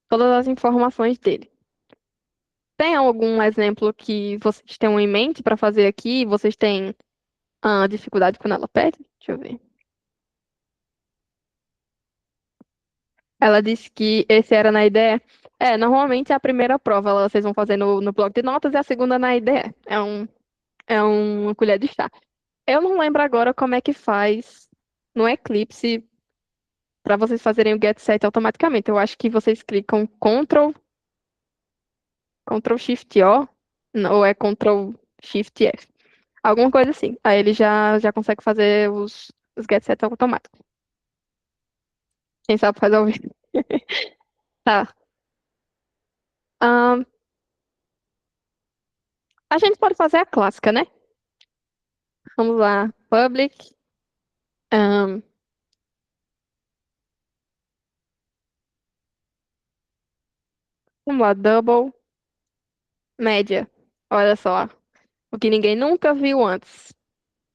todas as informações dele. Tem algum exemplo que vocês tenham em mente para fazer aqui? Vocês têm dificuldade quando ela pede? Deixa eu ver. Ela disse que esse era na IDE. Normalmente a primeira prova vocês vão fazer no bloco de notas e a segunda na IDE. É uma colher de chá. Eu não lembro agora como é que faz no Eclipse para vocês fazerem o get set automaticamente. Eu acho que vocês clicam Ctrl Shift O, não, ou é Ctrl Shift F. Alguma coisa assim. Aí ele já consegue fazer os get sets automáticos. Quem sabe faz ao vivo. Tá. Ahn, a gente pode fazer a clássica, né? Vamos lá. Public. ahn, Vamos lá. Double. Média. Olha só. O que ninguém nunca viu antes.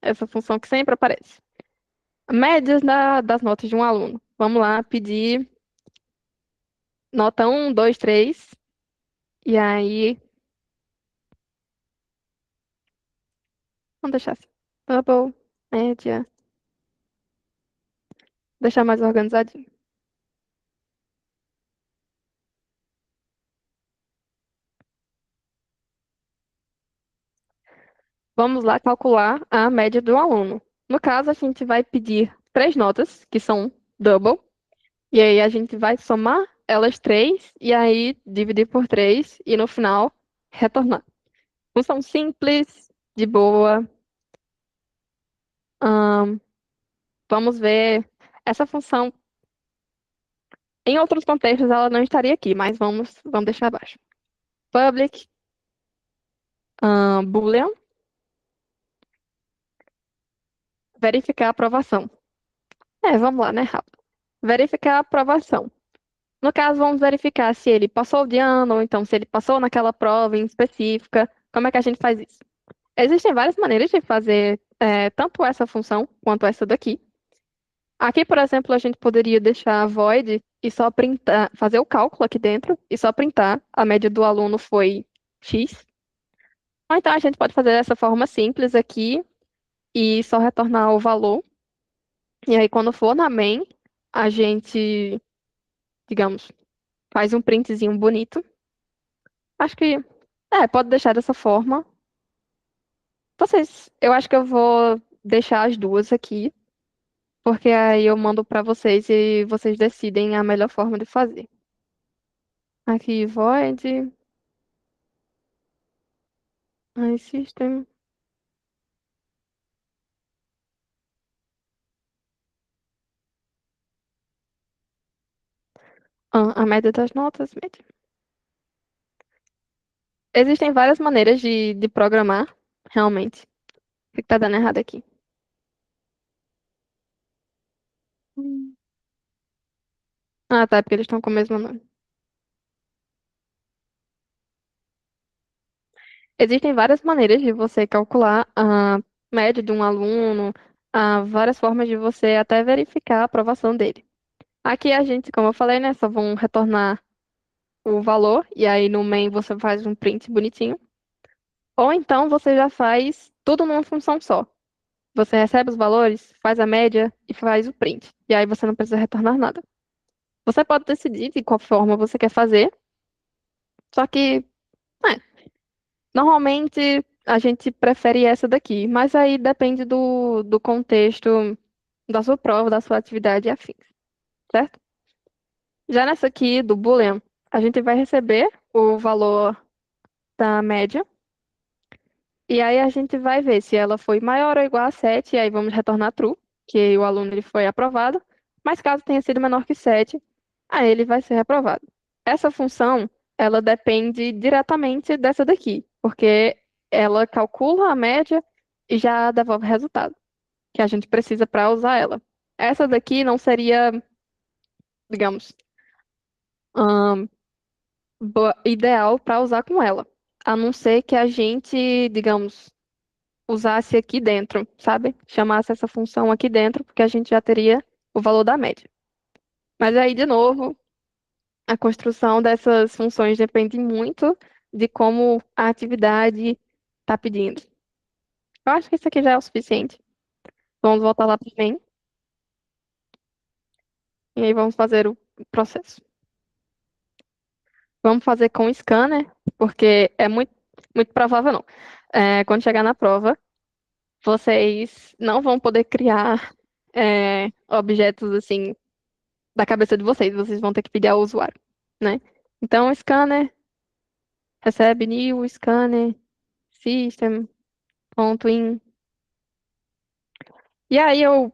Essa função que sempre aparece. Médias das notas de um aluno. Vamos lá. Pedir nota 1, 2, 3. E aí. Vamos deixar assim. Double. Média. Deixar mais organizadinho. Vamos lá calcular a média do aluno. No caso, a gente vai pedir três notas, que são double, e aí a gente vai somar elas três, e aí dividir por três, e no final retornar. Função simples, de boa. Ahn, Vamos ver. Essa função, em outros contextos, ela não estaria aqui, mas vamos deixar abaixo. Public, Boolean, verificar a aprovação. Vamos lá, né? Rápido. Verificar a aprovação. No caso, vamos verificar se ele passou de ano, ou então se ele passou naquela prova em específica. Como é que a gente faz isso? Existem várias maneiras de fazer tanto essa função quanto essa daqui. Aqui, por exemplo, a gente poderia deixar void e só printar, fazer o cálculo aqui dentro e só printar. A média do aluno foi X. Ou então a gente pode fazer dessa forma simples aqui e só retornar o valor. E aí, quando for na main, a gente, digamos, faz um printzinho bonito. Acho que pode deixar dessa forma. Eu acho que eu vou deixar as duas aqui, porque aí eu mando pra vocês e vocês decidem a melhor forma de fazer. Aqui, void, system. A média das notas, média. Existem várias maneiras de programar, realmente. O que tá dando errado aqui? Hum. Ah, tá, porque eles estão com o mesmo nome. Existem várias maneiras de você calcular média de um aluno, há várias formas de você até verificar a aprovação dele. Aqui a gente, como eu falei, né, só vão retornar o valor, e aí no main você faz um print bonitinho. Ou então você já faz tudo numa função só. Você recebe os valores, faz a média e faz o print. E aí você não precisa retornar nada. Você pode decidir de qual forma você quer fazer, só que, é, normalmente a gente prefere essa daqui, mas aí depende do contexto da sua prova, da sua atividade e afins, certo? Já nessa aqui do Boolean, a gente vai receber o valor da média. E aí a gente vai ver se ela foi maior ou igual a 7, e aí vamos retornar true, que o aluno ele foi aprovado. Mas caso tenha sido menor que 7, aí ele vai ser reprovado. Essa função, ela depende diretamente dessa daqui, porque ela calcula a média e já devolve o resultado que a gente precisa para usar ela. Essa daqui não seria, digamos, ahn, ideal para usar com ela, a não ser que a gente, digamos, usasse aqui dentro, sabe? Chamasse essa função aqui dentro, porque a gente já teria o valor da média. Mas aí, de novo, a construção dessas funções depende muito de como a atividade está pedindo. Eu acho que isso aqui já é o suficiente. Vamos voltar lá para o main, e aí vamos fazer o processo. Vamos fazer com scanner, porque é muito provável, não. Quando chegar na prova, vocês não vão poder criar objetos assim da cabeça de vocês. Vocês vão ter que pedir ao usuário, né? Então, scanner recebe new scanner system.in. E aí eu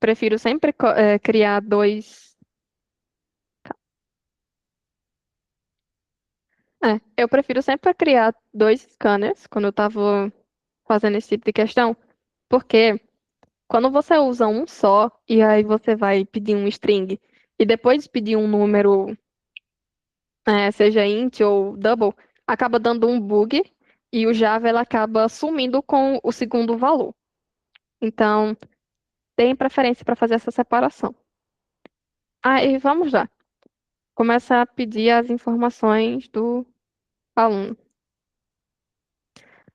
prefiro sempre criar dois. Eu prefiro sempre criar dois scanners quando eu estava fazendo esse tipo de questão, porque quando você usa um só e aí você vai pedir um string e depois pedir um número, seja int ou double, acaba dando um bug e o Java ela acaba sumindo com o segundo valor. Então, tem preferência para fazer essa separação. Aí, vamos lá. Começa a pedir as informações do aluno.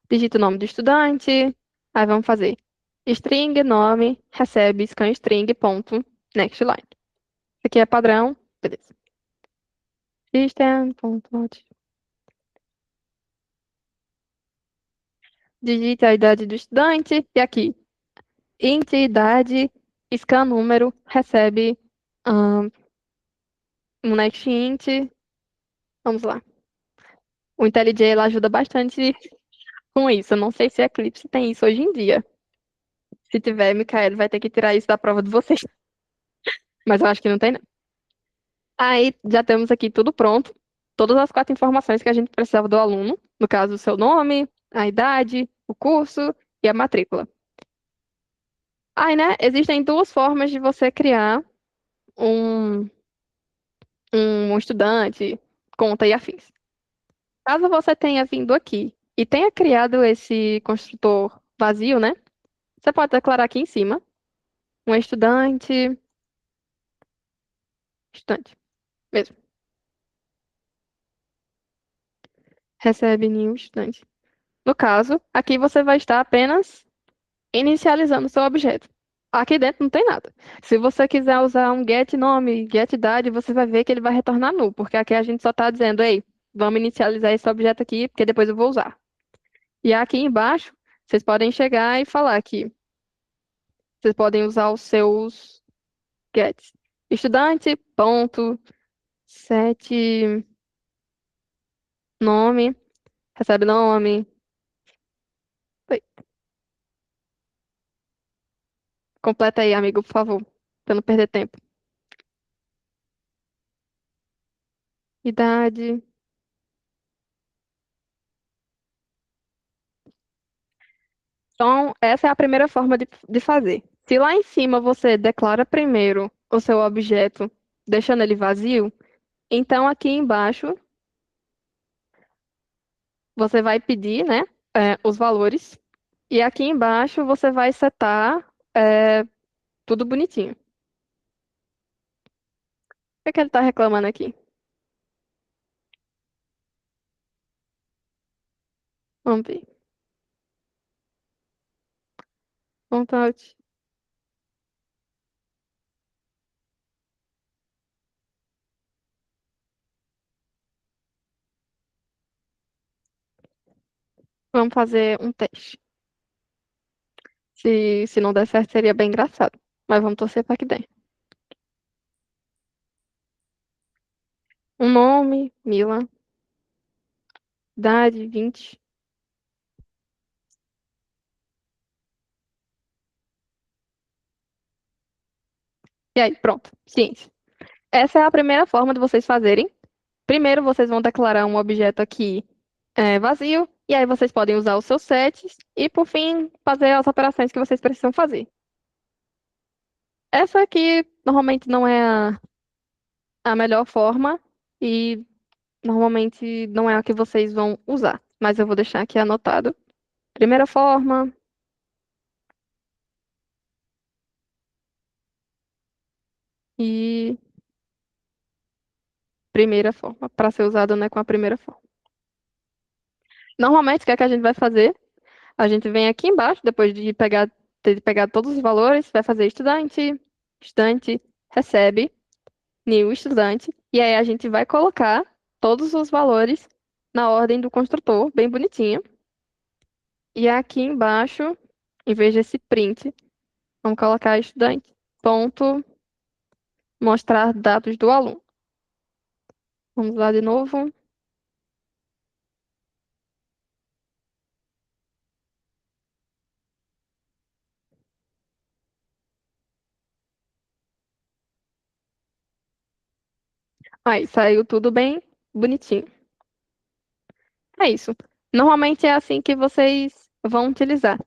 Digita o nome do estudante. Aí vamos fazer string, nome, recebe scan string, ponto, next line. Isso aqui é padrão. Beleza. System.out. Digite a idade do estudante. E aqui, int idade, scan número, recebe um next int. Vamos lá. O IntelliJ ela ajuda bastante com isso. Eu não sei se a Eclipse tem isso hoje em dia. Se tiver, Micael vai ter que tirar isso da prova de vocês. Mas eu acho que não tem, não. Aí já temos aqui tudo pronto. Todas as 4 informações que a gente precisava do aluno. No caso, o seu nome, a idade, o curso e a matrícula. Aí, né, existem 2 formas de você criar um, um estudante, conta e afins. Caso você tenha vindo aqui e tenha criado esse construtor vazio, né? Você pode declarar aqui em cima, um estudante mesmo, recebe new estudante. No caso, aqui você vai estar apenas inicializando o seu objeto. Aqui dentro não tem nada. Se você quiser usar um get nome, get idade, você vai ver que ele vai retornar null, porque aqui a gente só está dizendo, ei, vamos inicializar esse objeto aqui, porque depois eu vou usar. E aqui embaixo, vocês podem chegar e falar que vocês podem usar os seus gets. Estudante, ponto, set, nome, recebe nome. Oi, completa aí, amigo, por favor, para não perder tempo. Idade. Então, essa é a primeira forma de fazer. Se lá em cima você declara primeiro o seu objeto, deixando ele vazio, então aqui embaixo você vai pedir, né, os valores E aqui embaixo você vai setar é, tudo bonitinho. O que ele tá reclamando aqui? Vamos ver. Contact. Vamos fazer um teste. Se não der certo, seria bem engraçado. Mas vamos torcer para que dê. Um nome, Mila. Idade, 20. E aí, pronto. Ciência. Essa é a primeira forma de vocês fazerem. Primeiro, vocês vão declarar um objeto aqui vazio. E aí vocês podem usar os seus sets. E, por fim, fazer as operações que vocês precisam fazer. Essa aqui, normalmente, não é a melhor forma. E, normalmente, não é a que vocês vão usar. Mas eu vou deixar aqui anotado. Primeira forma. E primeira forma, para ser usado, né, com a primeira forma. Normalmente, o que é que a gente vai fazer? A gente vem aqui embaixo, depois de ter pegado todos os valores, vai fazer estudante, estudante, recebe, new estudante, e aí a gente vai colocar todos os valores na ordem do construtor, bem bonitinho. E aqui embaixo, em vez desse print, vamos colocar estudante, ponto, mostrar dados do aluno. Vamos lá de novo. Aí, saiu tudo bem bonitinho. É isso. Normalmente é assim que vocês vão utilizar.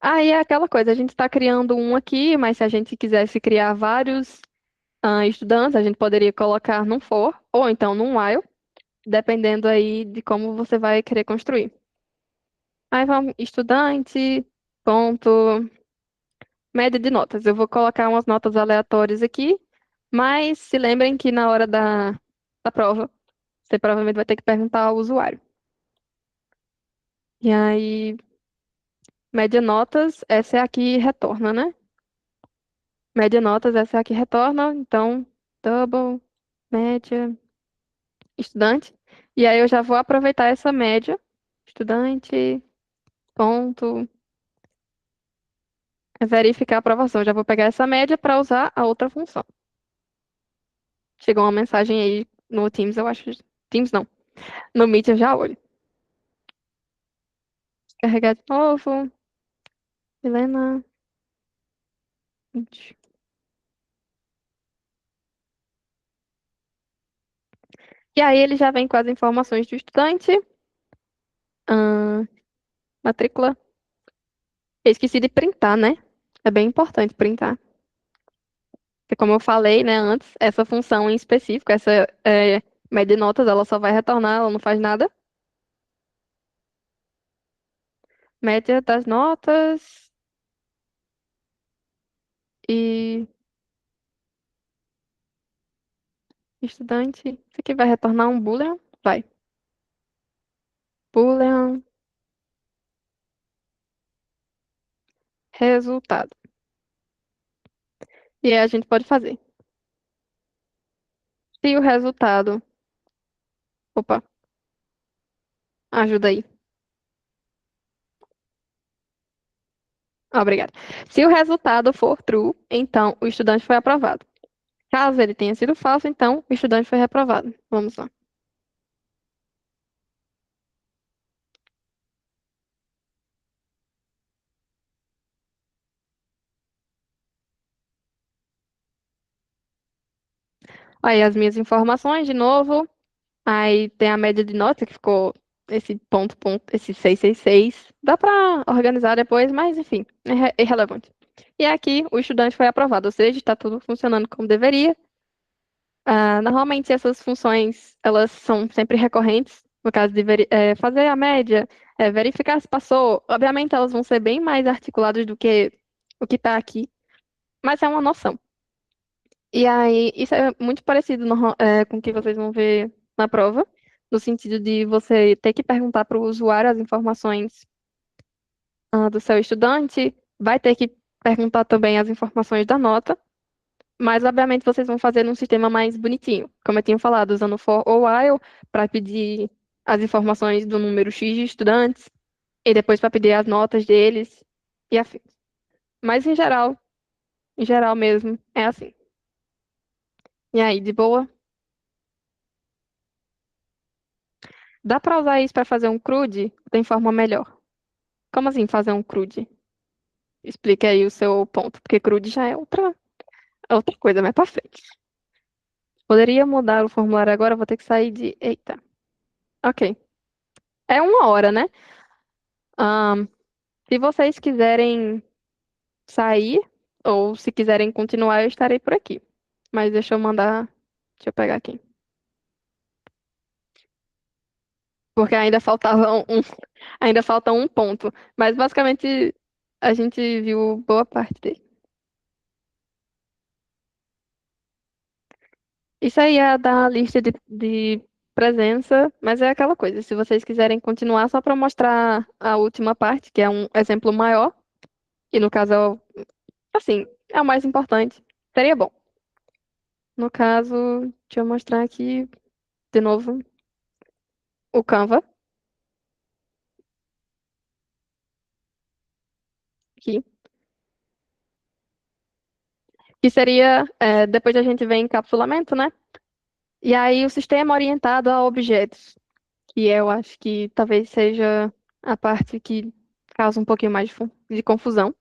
Aí é aquela coisa, a gente está criando um aqui, mas se a gente quisesse criar vários estudantes, a gente poderia colocar num for ou então num while, dependendo aí de como você vai querer construir. Aí vamos, estudante, ponto, média de notas. Eu vou colocar umas notas aleatórias aqui, mas se lembrem que na hora da prova, você provavelmente vai ter que perguntar ao usuário. E aí, média notas, essa é a que retorna, né? Média notas, essa é a que retorna. Então, double, média, estudante. E aí eu já vou aproveitar essa média, estudante, ponto, verificar a aprovação. Já vou pegar essa média para usar a outra função. Chegou uma mensagem aí no Teams, eu acho. Teams não. No Meet eu já olho. Carregar de novo. Helena. 20. E aí ele já vem com as informações do estudante. Matrícula. Eu esqueci de printar, né? É bem importante printar. Porque como eu falei, né, antes, essa função em específico, essa média de notas, ela só vai retornar, ela não faz nada. Média das notas e estudante. Isso aqui vai retornar um boolean? Vai. Boolean, resultado. E aí a gente pode fazer. Se o resultado. Opa, ajuda aí. Obrigada. Se o resultado for true, então o estudante foi aprovado. Caso ele tenha sido falso, então o estudante foi reprovado. Vamos lá. Aí as minhas informações de novo. Aí tem a média de nota que ficou esse esse 666. Dá para organizar depois, mas enfim, é irrelevante. E aqui o estudante foi aprovado, ou seja, está tudo funcionando como deveria. Normalmente essas funções, elas são sempre recorrentes. No caso de fazer a média, verificar se passou. Obviamente, elas vão ser bem mais articuladas do que o que está aqui, mas é uma noção. E aí, isso é muito parecido com o que vocês vão ver na prova, no sentido de você ter que perguntar para o usuário as informações do seu estudante, vai ter que perguntar também as informações da nota, mas obviamente vocês vão fazer num sistema mais bonitinho, como eu tinha falado, usando for ou while para pedir as informações do número X de estudantes e depois para pedir as notas deles e afim. Mas em geral mesmo, é assim. E aí, de boa? Dá para usar isso para fazer um CRUD? Tem forma melhor. Como assim fazer um CRUD? Explique aí o seu ponto, porque CRUD já é outra coisa mais para frente. Poderia mudar o formulário agora, vou ter que sair de. Eita. Ok. É 1 hora, né? Ahn, Se vocês quiserem sair, ou se quiserem continuar, eu estarei por aqui. Mas deixa eu mandar. Deixa eu pegar aqui. Porque ainda ainda falta um ponto. Mas basicamente a gente viu boa parte dele. Isso aí é da lista de presença, mas é aquela coisa. Se vocês quiserem continuar, só para mostrar a última parte, que é um exemplo maior, e no caso, assim, é o mais importante, seria bom. No caso, deixa eu mostrar aqui de novo o Canva, aqui, que seria, depois a gente vê encapsulamento, né? E aí o sistema orientado a objetos, que eu acho que talvez seja a parte que causa um pouquinho mais de confusão,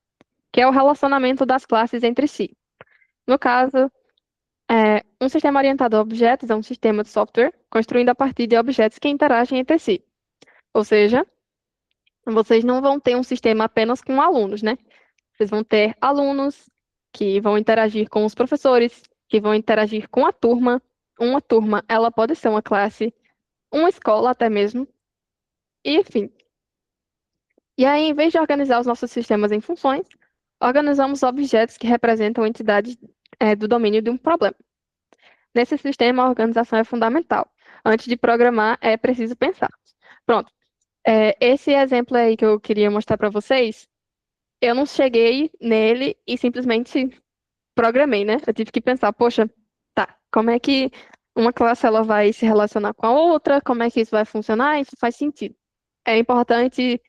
que é o relacionamento das classes entre si. No caso, um sistema orientado a objetos é um sistema de software construído a partir de objetos que interagem entre si. Ou seja, vocês não vão ter um sistema apenas com alunos, né? Vocês vão ter alunos que vão interagir com os professores, que vão interagir com a turma. Uma turma, ela pode ser uma classe, uma escola até mesmo, e enfim. E aí, em vez de organizar os nossos sistemas em funções, organizamos objetos que representam entidades, do domínio de um problema. Nesse sistema, a organização é fundamental. Antes de programar, é preciso pensar. Pronto. Esse exemplo aí que eu queria mostrar para vocês, eu não cheguei nele e simplesmente programei, né? Eu tive que pensar, poxa, tá, como é que uma classe ela vai se relacionar com a outra? Como é que isso vai funcionar? Isso faz sentido. É importante,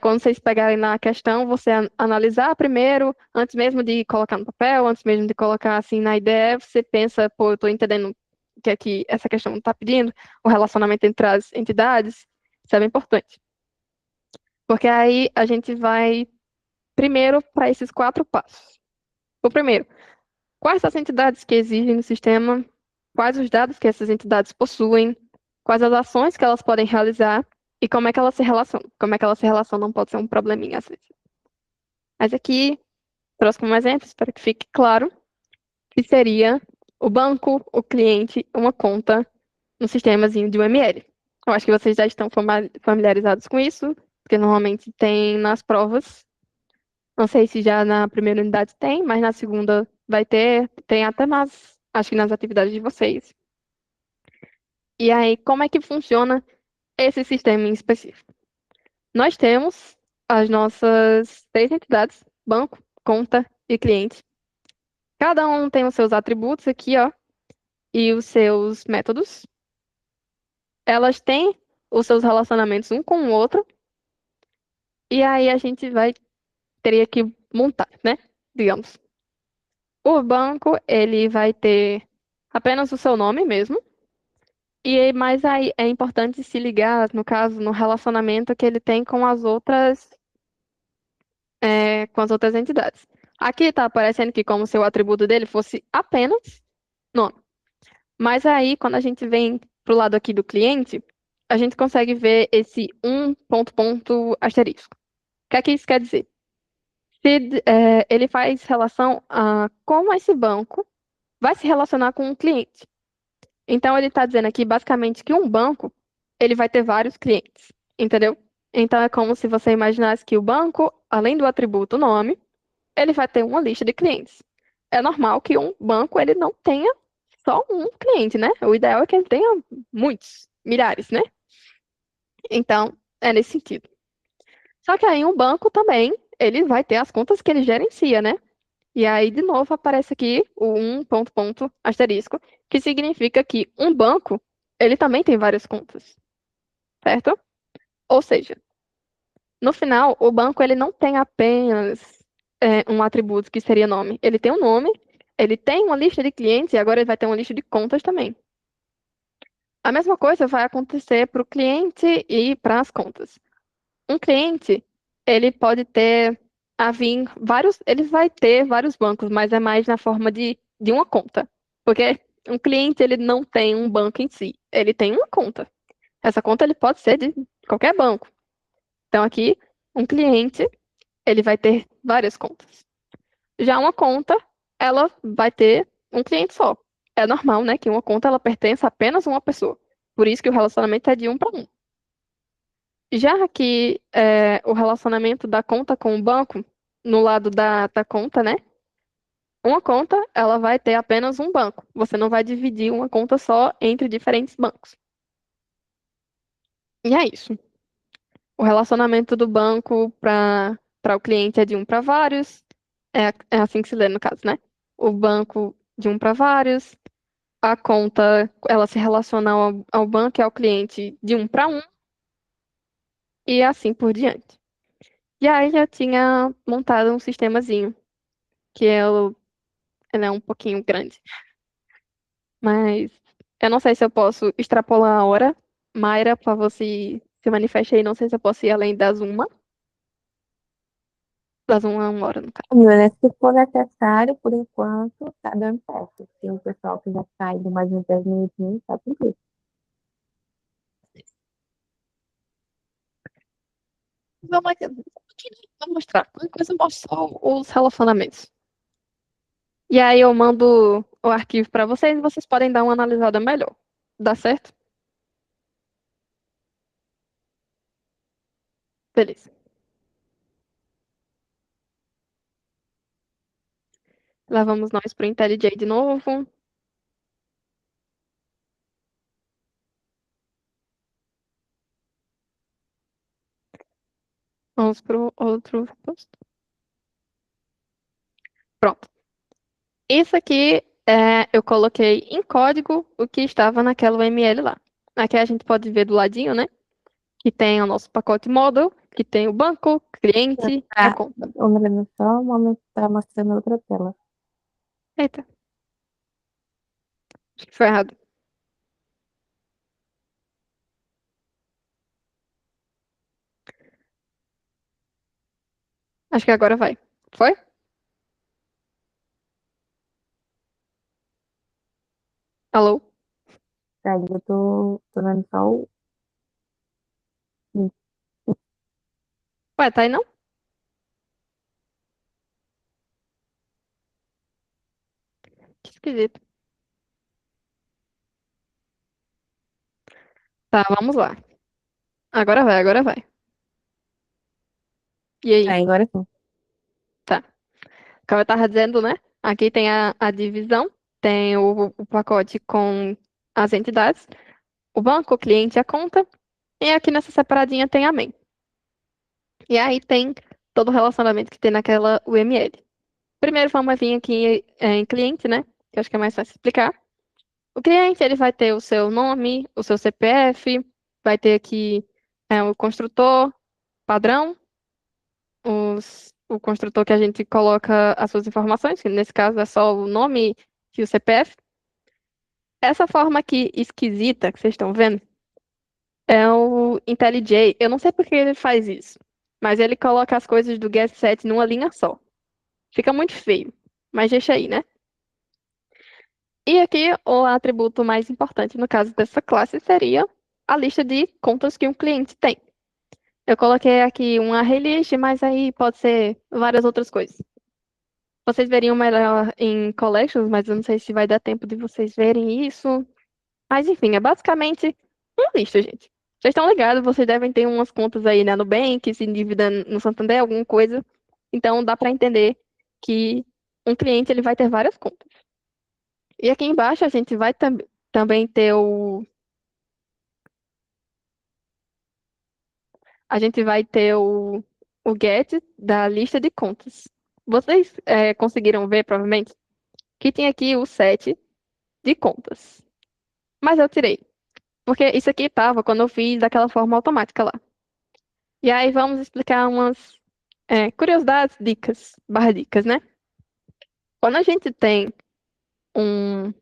quando vocês pegarem na questão, você analisar primeiro, antes mesmo de colocar no papel, antes mesmo de colocar assim na ideia, você pensa, pô, eu estou entendendo o que é que essa questão está pedindo, o relacionamento entre as entidades, isso é bem importante. Porque aí a gente vai primeiro para esses 4 passos. O primeiro, quais as entidades que existem no sistema, quais os dados que essas entidades possuem, quais as ações que elas podem realizar e como é que elas se relacionam. Como é que elas se relacionam pode ser um probleminha às vezes. Mas aqui, trouxe como exemplo, espero que fique claro, que seria o banco, o cliente, uma conta no sistemazinho de UML. Eu acho que vocês já estão familiarizados com isso, porque normalmente tem nas provas. Não sei se já na primeira unidade tem, mas na segunda vai ter, tem até acho que nas atividades de vocês. E aí, como é que funciona esse sistema em específico? Nós temos as nossas 3 entidades, banco, conta e cliente. Cada um tem os seus atributos aqui, ó, e os seus métodos. Elas têm os seus relacionamentos um com o outro. E aí a gente teria que montar, né? Digamos. O banco, ele vai ter apenas o seu nome mesmo. Mas aí é importante se ligar, no caso, no relacionamento que ele tem com as outras entidades. Aqui está aparecendo que como se o atributo dele fosse apenas nome. Mas aí, quando a gente vem para o lado aqui do cliente, a gente consegue ver esse ponto asterisco. O que é que isso quer dizer? Ele faz relação a como esse banco vai se relacionar com o cliente. Então, ele está dizendo aqui, basicamente, que um banco ele vai ter vários clientes, entendeu? Então é como se você imaginasse que o banco, além do atributo nome, ele vai ter uma lista de clientes. É normal que um banco ele não tenha só um cliente, né? O ideal é que ele tenha muitos, milhares, né? Então, é nesse sentido. Só que aí um banco também, ele vai ter as contas que ele gerencia, né? E aí, de novo, aparece aqui o um ponto, ponto, asterisco, que significa que um banco, ele também tem várias contas, certo? Ou seja, no final, o banco ele não tem apenas um atributo que seria nome. Ele tem um nome, ele tem uma lista de clientes e agora ele vai ter uma lista de contas também. A mesma coisa vai acontecer para o cliente e para as contas. Um cliente, ele pode ter a vir vários, ele vai ter vários bancos, mas é mais na forma de uma conta. Porque um cliente, ele não tem um banco em si, ele tem uma conta. Essa conta ele pode ser de qualquer banco. Então aqui, um cliente, ele vai ter várias contas. Já uma conta, ela vai ter um cliente só. É normal, né, que uma conta ela pertence a apenas uma pessoa. Por isso que o relacionamento é de um para um. Já que o relacionamento da conta com o banco, no lado da conta, né? Uma conta, ela vai ter apenas um banco. Você não vai dividir uma conta só entre diferentes bancos. E é isso. O relacionamento do banco para o cliente é de um para vários. É assim que se lê no caso, né? O banco de um para vários. A conta, ela se relaciona ao banco e ao cliente de um para um. E assim por diante. E aí já tinha montado um sistemazinho, que ele é um pouquinho grande. Mas eu não sei se eu posso extrapolar a hora. Mayra, para você se manifeste aí, não sei se eu posso ir além das uma. Das uma hora, no caso. Júlia, se for necessário, por enquanto, tá dando certo. Se o pessoal quiser ficar ainda mais uns 10 minutinhos, tá tudo bem. Vamos aqui, vou mostrar. Qualquer coisa eu mostro só os relacionamentos. E aí eu mando o arquivo para vocês e vocês podem dar uma analisada melhor. Dá certo? Beleza. Lá vamos nós pro IntelliJ de novo. Vamos pro outro posto. Pronto. Isso aqui eu coloquei em código o que estava naquela UML lá. Aqui a gente pode ver do ladinho, né? Que tem o nosso pacote model, que tem o banco, cliente e a Tá, conta. olhando só um momento, tá mostrando outra tela. Eita, acho que foi errado. Acho que agora vai. Foi? Alô? Tá, eu tô vendo só o. Ué, tá aí não? Que esquisito. Tá, vamos lá. Agora vai, agora vai. E Tá, aí? agora sim. Tá. Como eu tava dizendo, né? Aqui tem a divisão, tem o pacote com as entidades, o banco, o cliente e a conta. E aqui nessa separadinha tem a main. E aí tem todo o relacionamento que tem naquela UML. Primeiro vamos vir aqui em cliente, né? Que eu acho que é mais fácil explicar. O cliente, ele vai ter o seu nome, o seu CPF, vai ter aqui o construtor padrão, o construtor que a gente coloca as suas informações, que nesse caso é só o nome e o CPF. Essa forma aqui esquisita que vocês estão vendo é o IntelliJ. Eu não sei por que ele faz isso, mas ele coloca as coisas do get set numa linha só. Fica muito feio, mas deixa aí, né? E aqui o atributo mais importante no caso dessa classe seria a lista de contas que um cliente tem. Eu coloquei aqui uma array mas aí pode ser várias outras coisas. Vocês veriam melhor em collections, mas eu não sei se vai dar tempo de vocês verem isso. Mas enfim, é basicamente uma lista, gente. Vocês estão ligados, vocês devem ter umas contas aí na Nubank, se dívida no Santander, alguma coisa. Então dá para entender que um cliente ele vai ter várias contas. E aqui embaixo a gente vai também ter o get da lista de contas. Vocês conseguiram ver, provavelmente, que tem aqui o set de contas. Mas eu tirei, porque isso aqui estava quando eu fiz daquela forma automática lá. E aí vamos explicar umas curiosidades, dicas, barra dicas, né? Quando a gente tem um-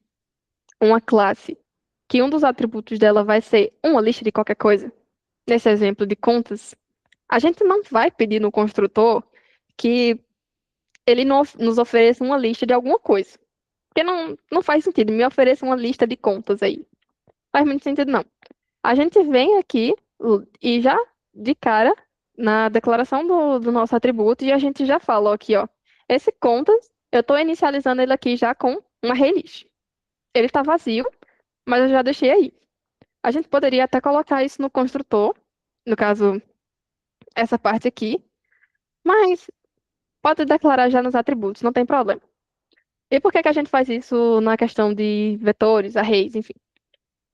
uma classe que um dos atributos dela vai ser uma lista de qualquer coisa, nesse exemplo de contas, a gente não vai pedir no construtor que ele nos ofereça uma lista de alguma coisa. Porque não faz sentido, me ofereça uma lista de contas aí. Faz muito sentido, não. A gente vem aqui e já, de cara, na declaração do nosso atributo, e a gente já fala ó, aqui, ó. Esse contas, eu estou inicializando ele aqui já com uma array-list. Ele está vazio, mas eu já deixei aí. A gente poderia até colocar isso no construtor, no caso, essa parte aqui, mas pode declarar já nos atributos, não tem problema. E por que que a gente faz isso na questão de vetores, arrays, enfim?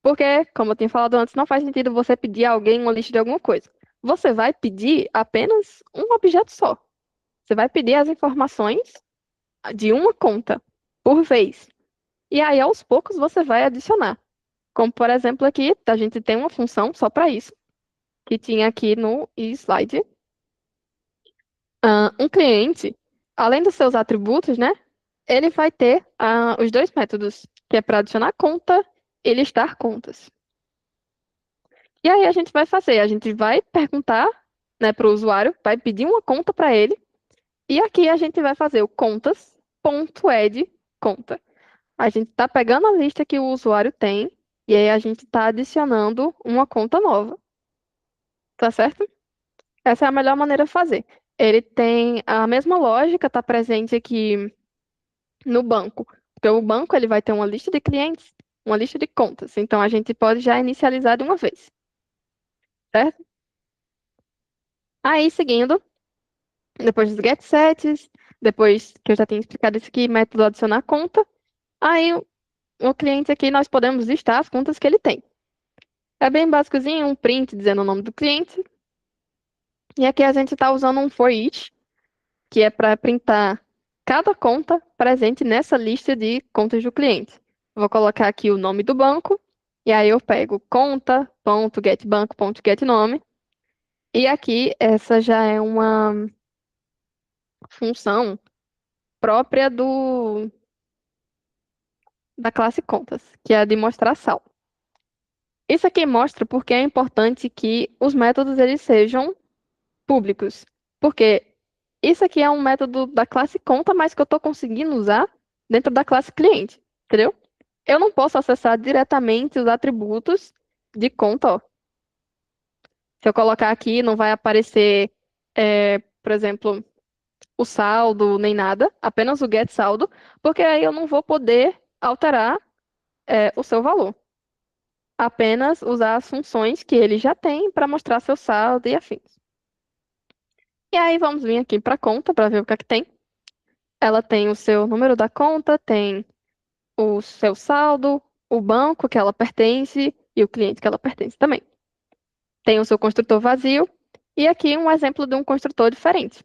Porque, como eu tinha falado antes, não faz sentido você pedir a alguém uma lista de alguma coisa. Você vai pedir apenas um objeto só. Você vai pedir as informações de uma conta por vez. E aí, aos poucos, você vai adicionar. Como, por exemplo, aqui, a gente tem uma função só para isso, que tinha aqui no slide. Um cliente, além dos seus atributos, né? Ele vai ter os dois métodos, que é para adicionar conta e listar contas. E aí a gente vai fazer, a gente vai perguntar, né, para o usuário, vai pedir uma conta para ele, e aqui a gente vai fazer o contas.add conta. A gente está pegando a lista que o usuário tem, e aí a gente está adicionando uma conta nova. Tá certo? Essa é a melhor maneira de fazer. Ele tem a mesma lógica, está presente aqui no banco. Porque o banco ele vai ter uma lista de clientes, uma lista de contas. Então a gente pode já inicializar de uma vez. Certo? Aí, seguindo, depois dos get sets, depois que eu já tenho explicado isso aqui, método adicionar conta, aí o cliente aqui nós podemos listar as contas que ele tem. É bem básicozinho, um print dizendo o nome do cliente. E aqui a gente está usando um for each, que é para printar cada conta presente nessa lista de contas do cliente. Vou colocar aqui o nome do banco, e aí eu pego conta.getbanco.getNome, e aqui essa já é uma função própria da classe contas, que é a de mostrar saldo. Isso aqui mostra porque é importante que os métodos eles sejam públicos, porque isso aqui é um método da classe conta, mas que eu estou conseguindo usar dentro da classe cliente, entendeu? Eu não posso acessar diretamente os atributos de conta, ó. Se eu colocar aqui, não vai aparecer, por exemplo, o saldo nem nada, apenas o get saldo, porque aí eu não vou poder alterar, o seu valor. Apenas usar as funções que ele já tem para mostrar seu saldo e afins. E aí vamos vir aqui para a conta para ver o que é que tem. Ela tem o seu número da conta, tem o seu saldo, o banco que ela pertence e o cliente que ela pertence também. Tem o seu construtor vazio e aqui um exemplo de um construtor diferente.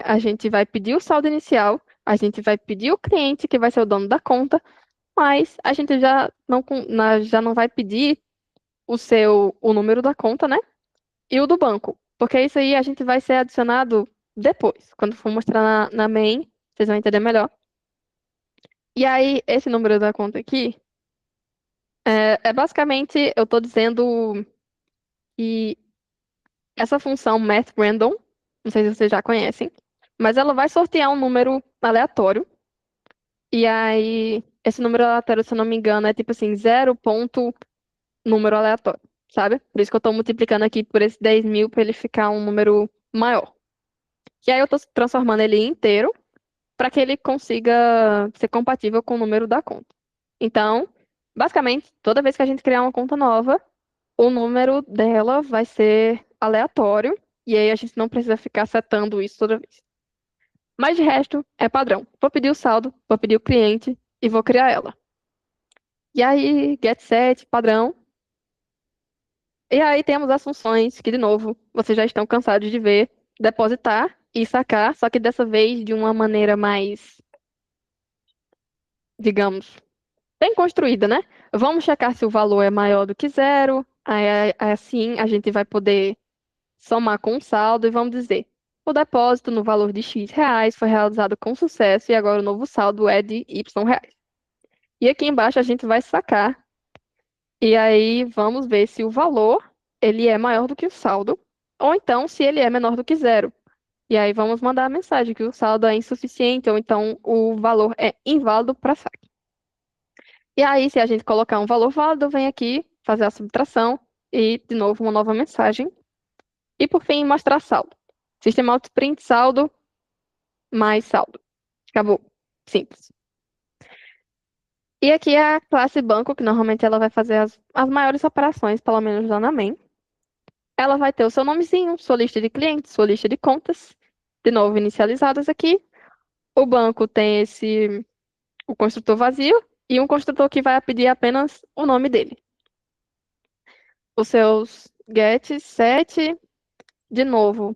A gente vai pedir o saldo inicial, a gente vai pedir o cliente que vai ser o dono da conta, mas a gente já não vai pedir o número da conta, né? E o do banco, porque isso aí a gente vai ser adicionado depois, quando for mostrar na main, vocês vão entender melhor. E aí, esse número da conta aqui é basicamente, eu estou dizendo que essa função mathRandom, não sei se vocês já conhecem, mas ela vai sortear um número aleatório. E aí, esse número aleatório, se eu não me engano, é tipo assim, zero ponto número aleatório, sabe? Por isso que eu estou multiplicando aqui por esse 10.000 para ele ficar um número maior. E aí eu estou transformando ele inteiro para que ele consiga ser compatível com o número da conta. Então, basicamente, toda vez que a gente criar uma conta nova, o número dela vai ser aleatório, e aí a gente não precisa ficar setando isso toda vez. Mas de resto, é padrão. Vou pedir o saldo, vou pedir o cliente e vou criar ela. E aí, get set, padrão. E aí temos as funções que, de novo, vocês já estão cansados de ver, depositar e sacar, só que dessa vez de uma maneira mais, digamos, bem construída, né? Vamos checar se o valor é maior do que zero, assim a gente vai poder somar com o saldo e vamos dizer, o depósito no valor de X reais foi realizado com sucesso e agora o novo saldo é de Y reais. E aqui embaixo a gente vai sacar e aí vamos ver se o valor ele é maior do que o saldo ou então se ele é menor do que zero. E aí vamos mandar a mensagem que o saldo é insuficiente ou então o valor é inválido para saque. E aí, se a gente colocar um valor válido, vem aqui fazer a subtração e, de novo, uma nova mensagem. E, por fim, mostrar saldo. Sistema print saldo mais saldo. Acabou. Simples. E aqui é a classe banco, que normalmente ela vai fazer as maiores operações, pelo menos lá na main. Ela vai ter o seu nomezinho, sua lista de clientes, sua lista de contas, de novo inicializadas aqui. O banco tem o construtor vazio e um construtor que vai pedir apenas o nome dele. Os seus get, set, de novo,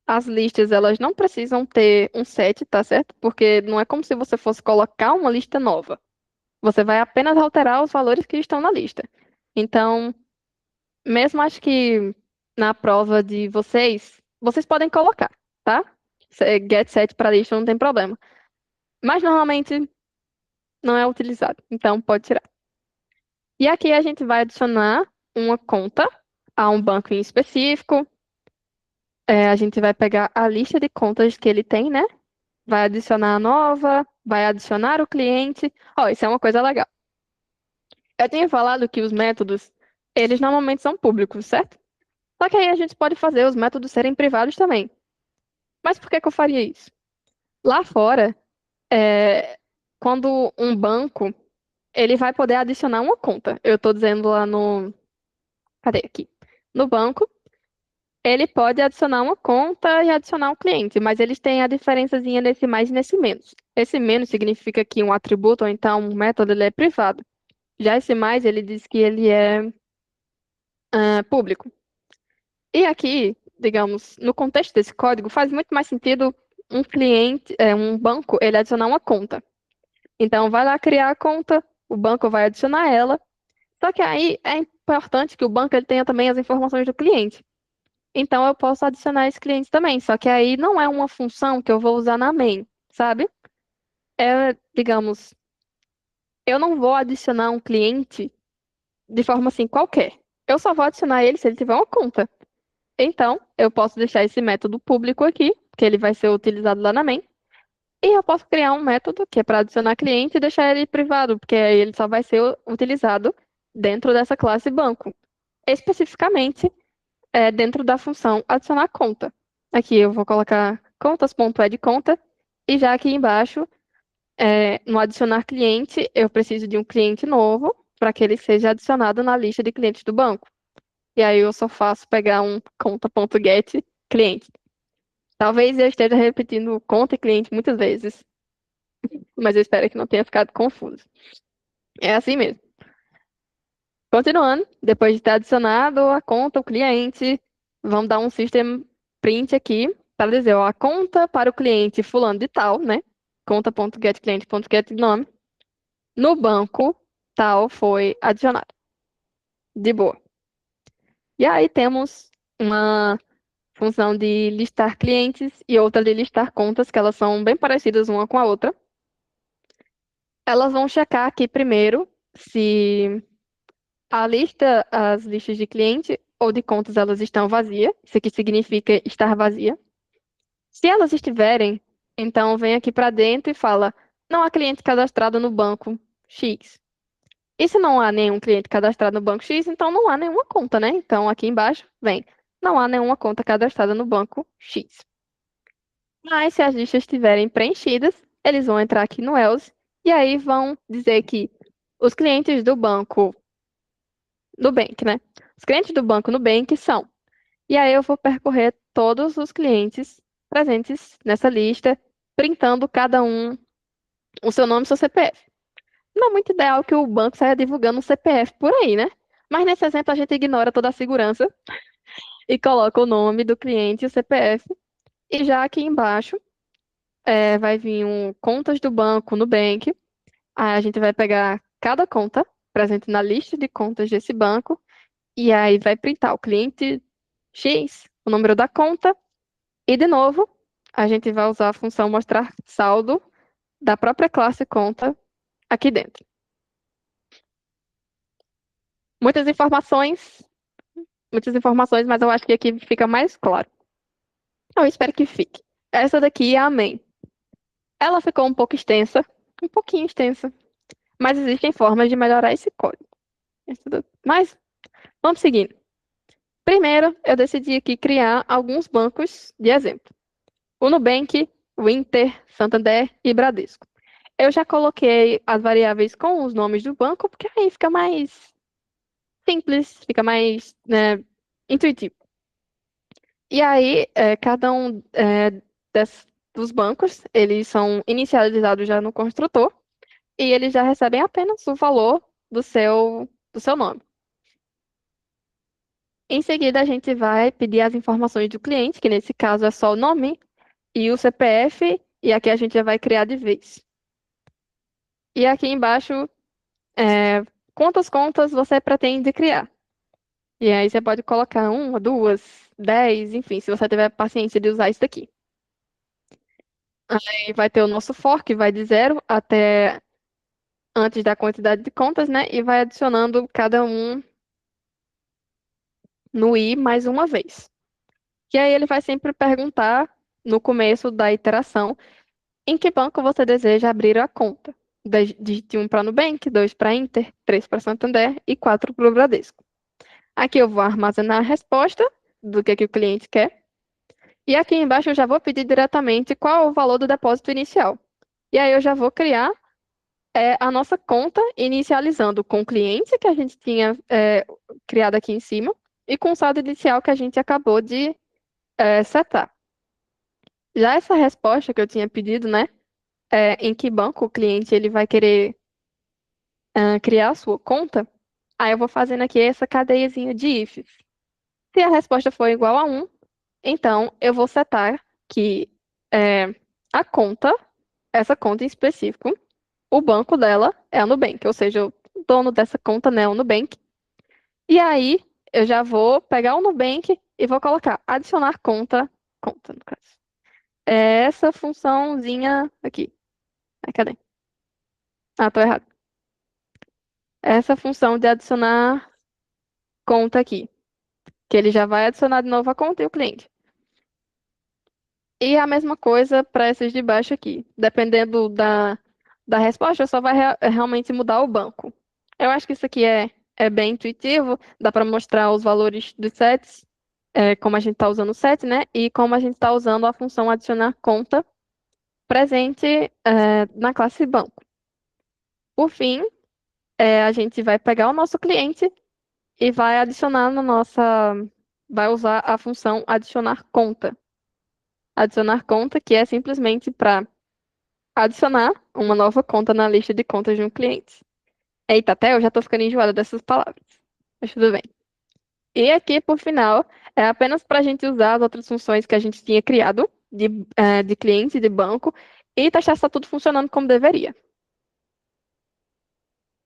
as listas, elas não precisam ter um set, tá certo? Porque não é como se você fosse colocar uma lista nova. Você vai apenas alterar os valores que estão na lista. Então, mesmo acho que na prova de vocês podem colocar, tá? Get set para lista não tem problema. Mas normalmente não é utilizado, então pode tirar. E aqui a gente vai adicionar uma conta a um banco em específico. A gente vai pegar a lista de contas que ele tem, né? Vai adicionar a nova, vai adicionar o cliente. Ó, isso é uma coisa legal. Eu tinha falado que os métodos, eles normalmente são públicos, certo? Só que aí a gente pode fazer os métodos serem privados também. Mas por que que eu faria isso? Lá fora, quando um banco, ele vai poder adicionar uma conta. Eu estou dizendo lá no... Cadê aqui? No banco, ele pode adicionar uma conta e adicionar um cliente, mas eles têm a diferençazinha nesse mais e nesse menos. Esse menos significa que um atributo ou então um método ele é privado. Já esse mais, ele diz que ele é público. E aqui, digamos, no contexto desse código, faz muito mais sentido um cliente, um banco, ele adicionar uma conta. Então, vai lá criar a conta, o banco vai adicionar ela. Só que aí é importante que o banco ele tenha também as informações do cliente. Então, eu posso adicionar esse cliente também. Só que aí não é uma função que eu vou usar na main, sabe? Digamos, eu não vou adicionar um cliente de forma assim qualquer. Eu só vou adicionar ele se ele tiver uma conta. Então, eu posso deixar esse método público aqui, que ele vai ser utilizado lá na main. E eu posso criar um método que é para adicionar cliente e deixar ele privado, porque aí ele só vai ser utilizado dentro dessa classe banco. Especificamente, dentro da função adicionar conta. Aqui eu vou colocar contas.addConta e já aqui embaixo, no adicionar cliente, eu preciso de um cliente novo para que ele seja adicionado na lista de clientes do banco. E aí eu só faço pegar um conta.get cliente. Talvez eu esteja repetindo conta e cliente muitas vezes, mas eu espero que não tenha ficado confuso. É assim mesmo. Continuando, depois de ter adicionado a conta, o cliente, vamos dar um system print aqui para dizer, ó, a conta para o cliente fulano de tal, né? Conta.getCliente.getNome. No banco tal foi adicionado. De boa. E aí temos uma função de listar clientes e outra de listar contas, que elas são bem parecidas uma com a outra. Elas vão checar aqui primeiro se as listas de cliente ou de contas, elas estão vazias. Isso aqui significa estar vazia. Se elas estiverem, então vem aqui para dentro e fala, não há cliente cadastrado no banco X. E se não há nenhum cliente cadastrado no banco X, então não há nenhuma conta, né? Então aqui embaixo vem, não há nenhuma conta cadastrada no banco X. Mas se as listas estiverem preenchidas, eles vão entrar aqui no else e aí vão dizer que Os clientes do banco Nubank, né? Os clientes do banco Nubank são. E aí eu vou percorrer todos os clientes presentes nessa lista, printando cada um o seu nome e seu CPF. Não é muito ideal que o banco saia divulgando o CPF por aí, né? Mas nesse exemplo a gente ignora toda a segurança e coloca o nome do cliente e o CPF. E já aqui embaixo vai vir um contas do banco Nubank. Aí a gente vai pegar cada conta presente na lista de contas desse banco e aí vai printar o cliente X, o número da conta. E, de novo, a gente vai usar a função mostrar saldo da própria classe conta aqui dentro. Muitas informações, muitas informações, mas eu acho que aqui fica mais claro. Eu espero que fique. Essa daqui é a main. Ela ficou um pouco extensa, um pouquinho extensa, mas existem formas de melhorar esse código. Mas vamos seguindo. Primeiro, eu decidi aqui criar alguns bancos de exemplo. O Nubank, o Inter, Santander e Bradesco. Eu já coloquei as variáveis com os nomes do banco, porque aí fica mais simples, fica mais, né, intuitivo. E aí, cada um dos bancos, eles são inicializados já no construtor e eles já recebem apenas o valor do seu nome. Em seguida, a gente vai pedir as informações do cliente, que nesse caso é só o nome e o CPF, e aqui a gente já vai criar de vez. E aqui embaixo, quantas contas você pretende criar? E aí você pode colocar uma, duas, 10, enfim, se você tiver paciência de usar isso daqui. Aí vai ter o nosso for, que vai de 0 até antes da quantidade de contas, né? E vai adicionando cada um no i mais uma vez. E aí ele vai sempre perguntar, no começo da iteração, em que banco você deseja abrir a conta. Digite 1 para Nubank, 2 para Inter, 3 para Santander e 4 para o Bradesco. Aqui eu vou armazenar a resposta do que o cliente quer. E aqui embaixo eu já vou pedir diretamente qual é o valor do depósito inicial. E aí eu já vou criar a nossa conta inicializando com o cliente que a gente tinha criado aqui em cima e com o saldo inicial que a gente acabou de setar. Já essa resposta que eu tinha pedido, né, em que banco o cliente ele vai querer criar a sua conta, aí eu vou fazendo aqui essa cadeiazinha de ifs. Se a resposta for igual a 1, então eu vou setar que é, a conta, essa conta em específico, o banco dela é a Nubank, ou seja, o dono dessa conta, né, é o Nubank. E aí eu já vou pegar o Nubank e vou colocar adicionar conta no caso. É essa funçãozinha aqui. Ai, cadê? Ah, tô errado. Essa função de adicionar conta aqui, que ele já vai adicionar de novo a conta e o cliente. E a mesma coisa para esses de baixo aqui. Dependendo da resposta, só vai realmente mudar o banco. Eu acho que isso aqui é bem intuitivo, dá para mostrar os valores dos sets, como a gente está usando o set, né? E como a gente está usando a função adicionar conta presente na classe banco. Por fim, a gente vai pegar o nosso cliente e vai adicionar na nossa. Vai usar a função adicionar conta. Adicionar conta, que é simplesmente para adicionar uma nova conta na lista de contas de um cliente. Eita, até eu já estou ficando enjoada dessas palavras. Mas tudo bem. E aqui, por final, é apenas para a gente usar as outras funções que a gente tinha criado de cliente, de banco, e testar se está tudo funcionando como deveria.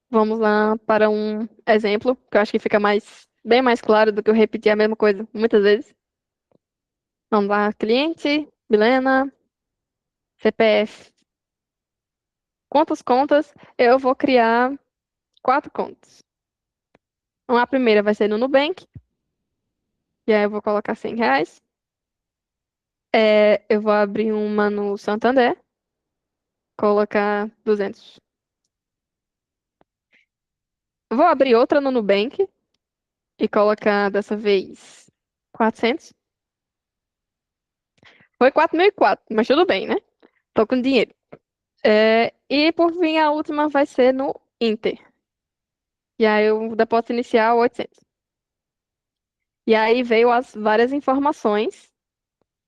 Vamos lá para um exemplo, que eu acho que fica bem mais claro do que eu repetir a mesma coisa muitas vezes. Vamos lá, cliente, Milena, CPF. Quantas contas? Eu vou criar 4 contas. Então, a primeira vai ser no Nubank, e aí eu vou colocar R$ 100. Eu vou abrir uma no Santander, colocar 200. Vou abrir outra no Nubank e colocar dessa vez 400. Foi 4.004, mas tudo bem, né? Tô com dinheiro. E por fim, a última vai ser no Inter. E aí o depósito inicial, 800. E aí veio as várias informações.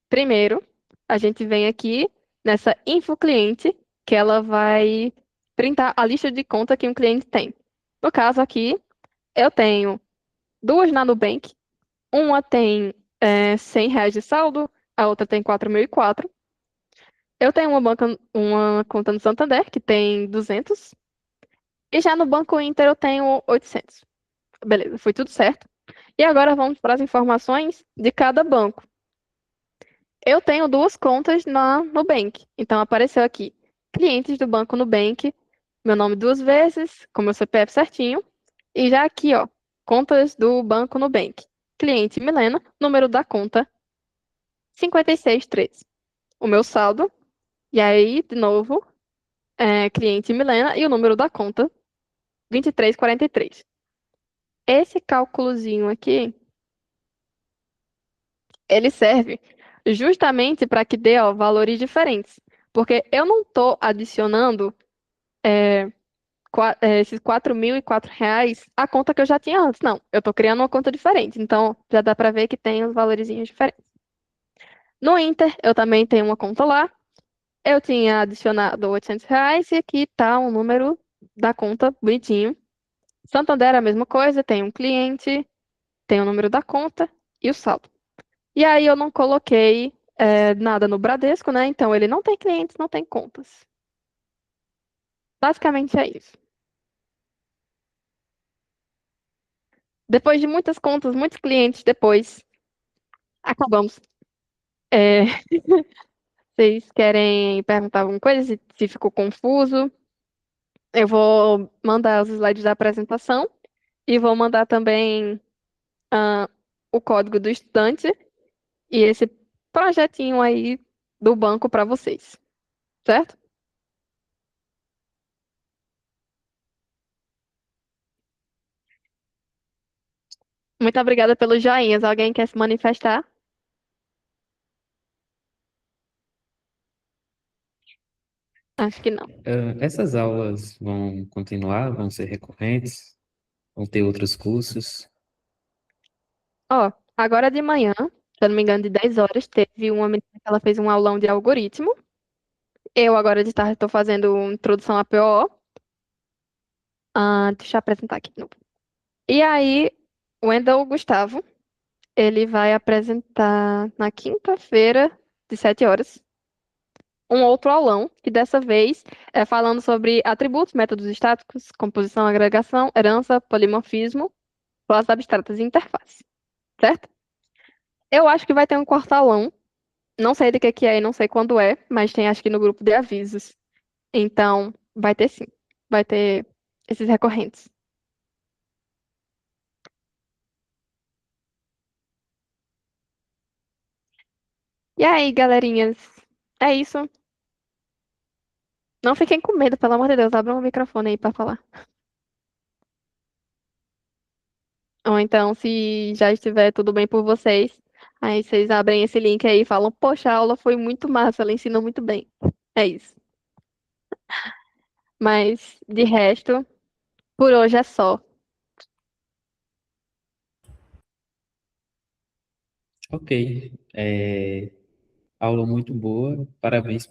Primeiro, a gente vem aqui nessa info cliente, que ela vai printar a lista de conta que um cliente tem. No caso aqui, eu tenho duas na Nubank, uma tem R$ 100 de saldo, a outra tem 4.004. Eu tenho uma conta no Santander, que tem 200, e já no Banco Inter eu tenho 800. Beleza, foi tudo certo. E agora vamos para as informações de cada banco. Eu tenho duas contas na Nubank. Então apareceu aqui, clientes do Banco Nubank, meu nome duas vezes, com meu CPF certinho. E já aqui, ó, contas do Banco Nubank. Cliente Milena, número da conta 5613. O meu saldo, e aí, de novo, cliente Milena e o número da conta 2343. Esse cálculozinho aqui, ele serve justamente para que dê, ó, valores diferentes. Porque eu não estou adicionando esses R$ 4.004 à conta que eu já tinha antes. Não, eu estou criando uma conta diferente. Então, já dá para ver que tem os valorizinhos diferentes. No Inter, eu também tenho uma conta lá. Eu tinha adicionado R$ 800 e aqui está o número da conta bonitinho. Santander é a mesma coisa, tem um cliente, tem o número da conta e o saldo. E aí eu não coloquei nada no Bradesco, né? Então ele não tem clientes, não tem contas. Basicamente é isso. Depois de muitas contas, muitos clientes depois, acabamos. É, vocês querem perguntar alguma coisa? Se ficou confuso, eu vou mandar os slides da apresentação e vou mandar também o código do estudante e esse projetinho aí do banco para vocês, certo? Muito obrigada pelos joinhas. Alguém quer se manifestar? Acho que não. Essas aulas vão continuar, vão ser recorrentes, vão ter outros cursos. Ó, agora de manhã, se eu não me engano, de 10 horas, teve uma menina que ela fez um aulão de algoritmo. Eu agora de tarde estou fazendo introdução a PO. Deixa eu apresentar aqui de novo. E aí, o Wendel Gustavo, ele vai apresentar na quinta-feira, de 7 horas, um outro aulão, que dessa vez é falando sobre atributos, métodos estáticos, composição, agregação, herança, polimorfismo, classes abstratas e interface, certo? Eu acho que vai ter um quarto aulão, não sei do que é e não sei quando é, mas tem acho que no grupo de avisos. Então, vai ter sim, vai ter esses recorrentes. E aí, galerinhas, é isso. Não fiquem com medo, pelo amor de Deus, abram o microfone aí pra falar. Ou então, se já estiver tudo bem por vocês, aí vocês abrem esse link aí e falam: Poxa, a aula foi muito massa, ela ensinou muito bem. É isso. Mas, de resto, por hoje é só. Ok. Aula muito boa. Parabéns